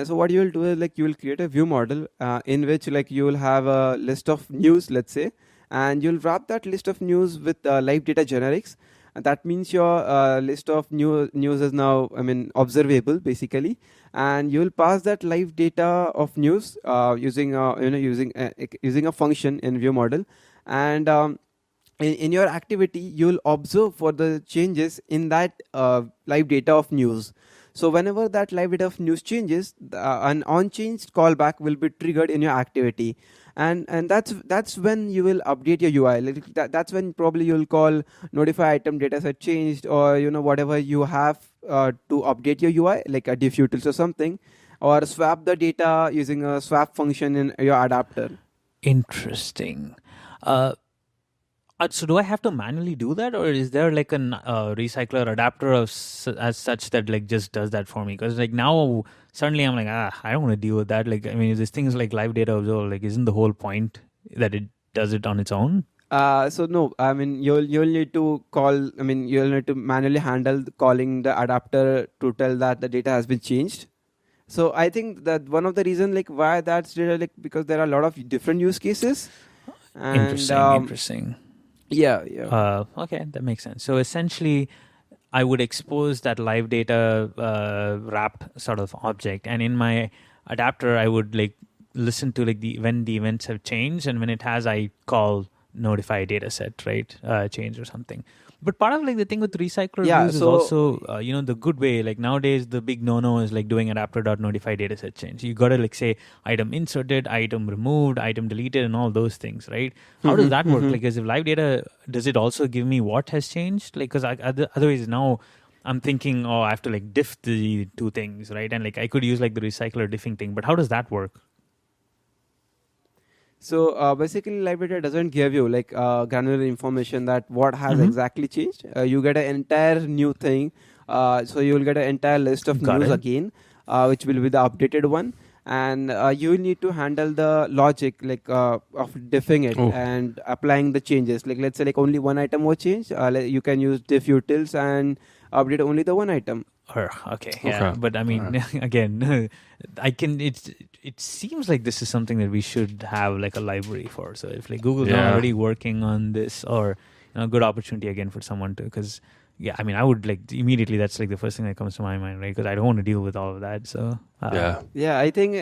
Speaker 3: So what you will do is you will create a view model in which you will have a list of news, let's say, and you'll wrap that list of news with live data generics. And that means your list of news is now observable basically, and you will pass that live data of news using a function in ViewModel, and in your activity you will observe for the changes in that live data of news. So whenever that live data of news changes, an on-changed callback will be triggered in your activity. And that's when you will update your UI. Like that's when probably you'll call notify item data set changed, or whatever you have to update your UI, like a diffutils or something, or swap the data using a swap function in your adapter.
Speaker 2: Interesting. So do I have to manually do that, or is there like an recycler adapter as such that like just does that for me? Because like now suddenly I'm like, I don't want to deal with that. Like, I mean, this things like LiveData Observer, like, isn't the whole point that it does it on its own?
Speaker 3: So no, I mean, you'll need to call. I mean, you'll need to manually handle calling the adapter to tell that the data has been changed. So I think that one of the reasons like why that's like because there are a lot of different use cases. And,
Speaker 2: interesting.
Speaker 3: Yeah.
Speaker 2: Okay, that makes sense. So essentially, I would expose that live data wrapped sort of object, and in my adapter, I would like listen to like when the events have changed, and when it has, I call notify data set, right? Change or something. But part of like the thing with RecyclerViews is also the good way. Like nowadays, the big no-no is like doing adapter.notify dataset change. You got to like say item inserted, item removed, item deleted, and all those things, right? How does that work? Like, as if live data, does it also give me what has changed? Like, because otherwise now I'm thinking, I have to like diff the two things, right? And like I could use like the recycler diffing thing, but how does that work?
Speaker 3: So basically, LiveData doesn't give you like granular information that what has exactly changed. You get an entire new thing. So you will get an entire list of news again, which will be the updated one. And you will need to handle the logic like of diffing it and applying the changes. Like let's say like only one item was changed. You can use diffutils and update only the one item.
Speaker 2: Yeah, but I mean, again, I can. It seems like this is something that we should have like a library for. So if like Google's not already working on this, or good opportunity again for someone to, because I mean, I would like immediately. That's like the first thing that comes to my mind, right? Because I don't want to deal with all of that. So
Speaker 3: I think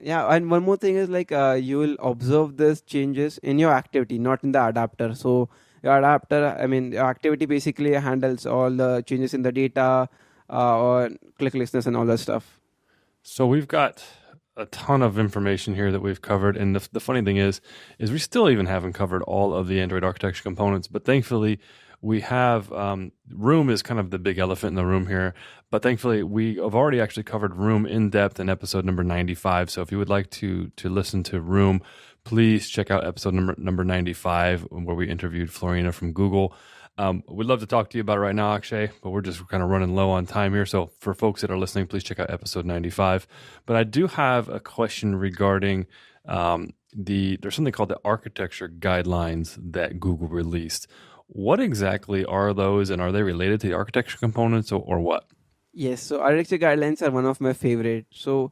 Speaker 3: and one more thing is like you will observe these changes in your activity, not in the adapter. So your adapter, I mean, your activity basically handles all the changes in the data. Or click listeners and all that stuff.
Speaker 1: So we've got a ton of information here that we've covered, and the funny thing is we still even haven't covered all of the Android architecture components, but thankfully we have Room is kind of the big elephant in the room here, but thankfully we have already actually covered Room in depth in episode number 95. So if you would like to listen to Room, please check out episode number 95, where we interviewed Florina from Google. We'd love to talk to you about it right now, Akshay, but we're just kind of running low on time here. So for folks that are listening, please check out episode 95. But I do have a question regarding there's something called the architecture guidelines that Google released. What exactly are those, and are they related to the architecture components or what?
Speaker 3: Yes, so architecture guidelines are one of my favorite. So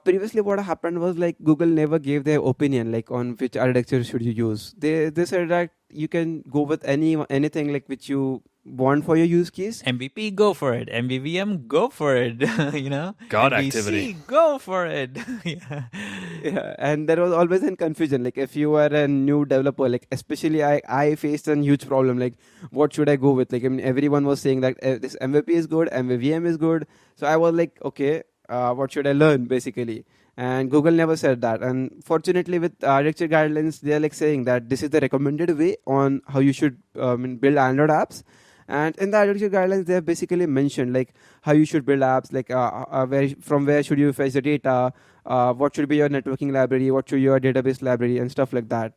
Speaker 3: previously what happened was like Google never gave their opinion like on which architecture should you use. They said that you can go with anything like which you want for your use case.
Speaker 2: MVP, go for it. MVVM, go for it.
Speaker 1: God
Speaker 2: MVC,
Speaker 1: activity,
Speaker 2: go for it.
Speaker 3: Yeah, and there was always a confusion. Like if you are a new developer, like especially I faced a huge problem. Like what should I go with? Like I mean, everyone was saying that this MVP is good, MVVM is good. So I was like, okay. What should I learn basically? And Google never said that. And fortunately with architecture guidelines, they're like saying that this is the recommended way on how you should build Android apps. And in the architecture guidelines, they have basically mentioned like how you should build apps, like from where should you fetch the data, what should be your networking library, what should be your database library, and stuff like that.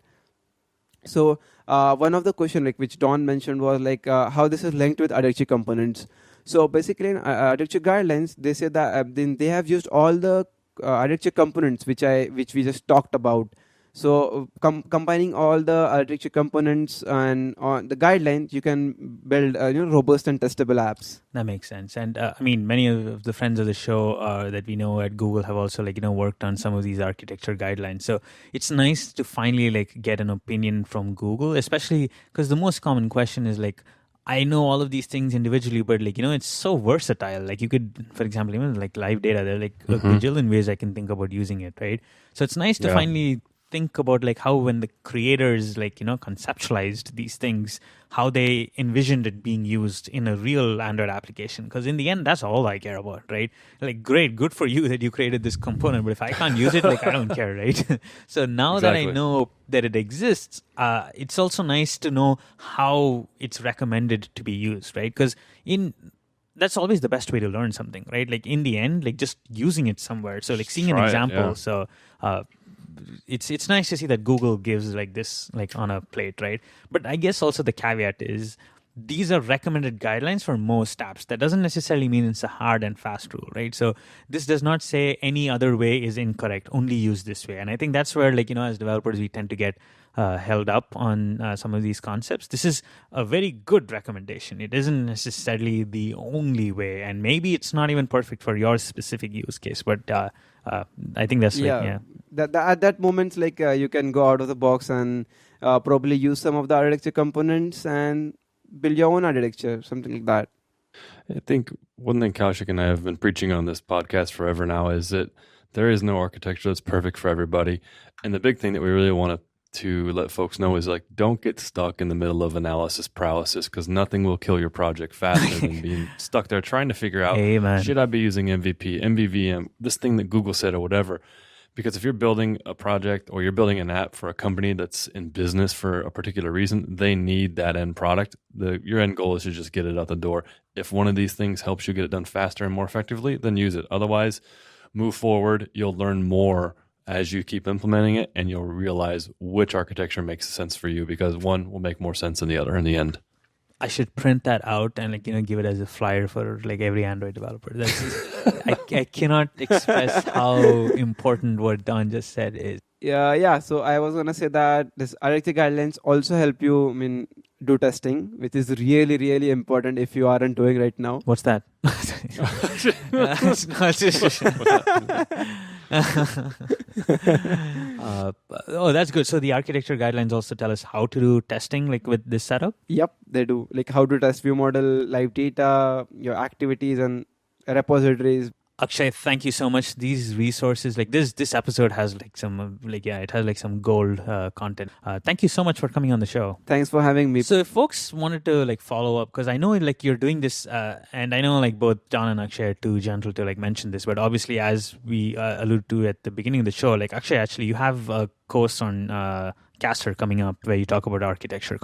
Speaker 3: So one of the question like which Don mentioned was like how this is linked with architecture components. So basically in architecture guidelines, they say that then they have used all the architecture components which we just talked about. So combining all the architecture components and on the guidelines, you can build robust and testable apps.
Speaker 2: That makes sense. And I mean, many of the friends of the show that we know at Google have also worked on some of these architecture guidelines. So it's nice to finally get an opinion from Google, especially because the most common question is like, I know all of these things individually, but it's so versatile. Like you could, for example, even like LiveData, there are a bajillion ways I can think about using it, right? So it's nice to finally think about like how when the creators like, conceptualized these things, how they envisioned it being used in a real Android application. Because in the end, that's all I care about, right? Like, great, good for you that you created this component, but if I can't use it, like, I don't care, right? So now that I know that it exists, it's also nice to know how it's recommended to be used, right? Because that's always the best way to learn something, right? Like in the end, like just using it somewhere. So like seeing an example. So it's nice to see that Google gives like this like on a plate, right? But I guess also the caveat is these are recommended guidelines for most apps. That doesn't necessarily mean it's a hard and fast rule, right? So this does not say any other way is incorrect, only use this way. And I think that's where like, as developers, we tend to get held up on some of these concepts. This is a very good recommendation. It isn't necessarily the only way, and maybe it's not even perfect for your specific use case, but I think that's
Speaker 3: at that moment, like you can go out of the box and probably use some of the architecture components and build your own architecture, something like that.
Speaker 1: I think one thing Kaushik and I have been preaching on this podcast forever now is that there is no architecture that's perfect for everybody. And the big thing that we really want to let folks know is like, don't get stuck in the middle of analysis paralysis, because nothing will kill your project faster than being stuck there trying to figure out, should I be using MVP, MVVM, this thing that Google said or whatever. Because if you're building a project or you're building an app for a company that's in business for a particular reason, they need that end product. Your end goal is to just get it out the door. If one of these things helps you get it done faster and more effectively, then use it. Otherwise, move forward. You'll learn more as you keep implementing it, and you'll realize which architecture makes sense for you, because one will make more sense than the other in the end.
Speaker 2: I should print that out and give it as a flyer for like every Android developer. I cannot express how important what Don just said is.
Speaker 3: Yeah. So I was gonna say that this architecture guidelines also help you, do testing, which is really, really important if you aren't doing right now.
Speaker 2: What's that? That's good. So the architecture guidelines also tell us how to do testing, like with this setup?
Speaker 3: Yep, they do. Like how to test ViewModel, LiveData, your activities and repositories.
Speaker 2: Akshay, thank you so much. These resources, like this episode has like some, it has like some gold content. Thank you so much for coming on the show.
Speaker 3: Thanks for having me.
Speaker 2: So if folks wanted to like follow up, because I know like you're doing this, and I know like both John and Akshay are too gentle to like mention this, but obviously as we alluded to at the beginning of the show, like Akshay, actually you have a course on Caster coming up where you talk about architecture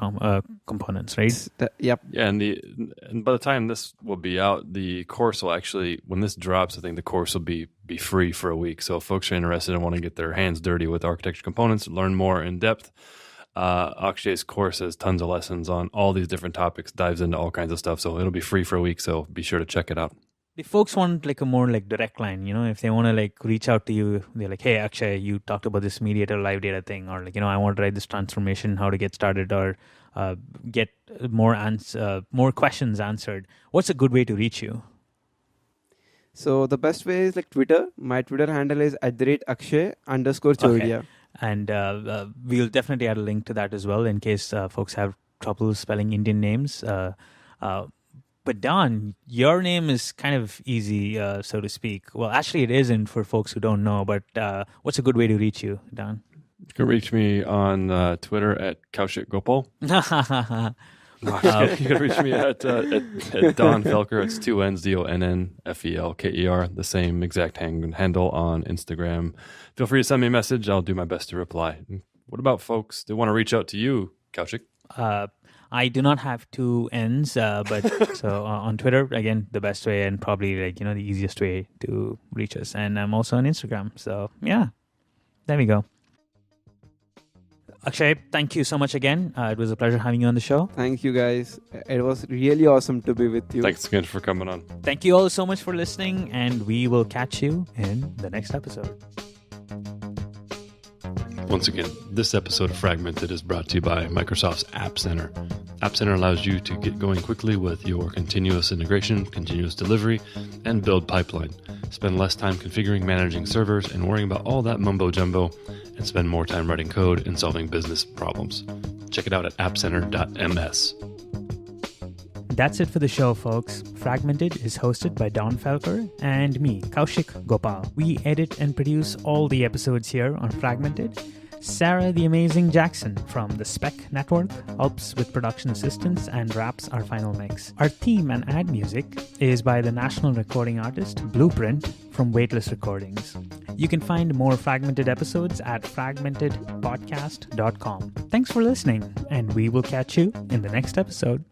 Speaker 2: components, right?
Speaker 3: Yep.
Speaker 1: Yeah, and by the time this will be out, the course will actually, when this drops, I think the course will be free for a week. So if folks are interested and want to get their hands dirty with architecture components, learn more in depth, Akshay's course has tons of lessons on all these different topics, dives into all kinds of stuff. So it'll be free for a week. So be sure to check it out.
Speaker 2: If folks want like a more like direct line, if they want to like reach out to you, they're like, hey, Akshay, you talked about this MediatorLiveData thing, or like, I want to write this transformation, how to get started, or get more questions answered. What's a good way to reach you?
Speaker 3: So the best way is like Twitter. My Twitter handle is @Akshay_Chordiya.
Speaker 2: Okay. And we'll definitely add a link to that as well in case folks have trouble spelling Indian names. But Don, your name is kind of easy, so to speak. Well, actually it isn't for folks who don't know, but what's a good way to reach you, Don?
Speaker 1: You can reach me on Twitter at Kaushik Gopal. You can reach me at Don Felker. It's 2 N's, DONNFELKER, the same exact handle on Instagram. Feel free to send me a message. I'll do my best to reply. What about folks that want to reach out to you, Kaushik?
Speaker 2: I do not have 2 N's, but so on Twitter, again, the best way and probably like, the easiest way to reach us. And I'm also on Instagram. So yeah, there we go. Akshay, thank you so much again. It was a pleasure having you on the show.
Speaker 3: Thank you, guys. It was really awesome to be with you.
Speaker 1: Thanks again for coming on.
Speaker 2: Thank you all so much for listening, and we will catch you in the next episode.
Speaker 1: Once again, this episode of Fragmented is brought to you by Microsoft's App Center. App Center allows you to get going quickly with your continuous integration, continuous delivery, and build pipeline. Spend less time configuring, managing servers, and worrying about all that mumbo-jumbo, and spend more time writing code and solving business problems. Check it out at appcenter.ms.
Speaker 2: That's it for the show, folks. Fragmented is hosted by Don Felker and me, Kaushik Gopal. We edit and produce all the episodes here on Fragmented. Sarah the Amazing Jackson from the Spec Network helps with production assistance and wraps our final mix. Our theme and ad music is by the national recording artist Blueprint from Weightless Recordings. You can find more Fragmented episodes at fragmentedpodcast.com. Thanks for listening, and we will catch you in the next episode.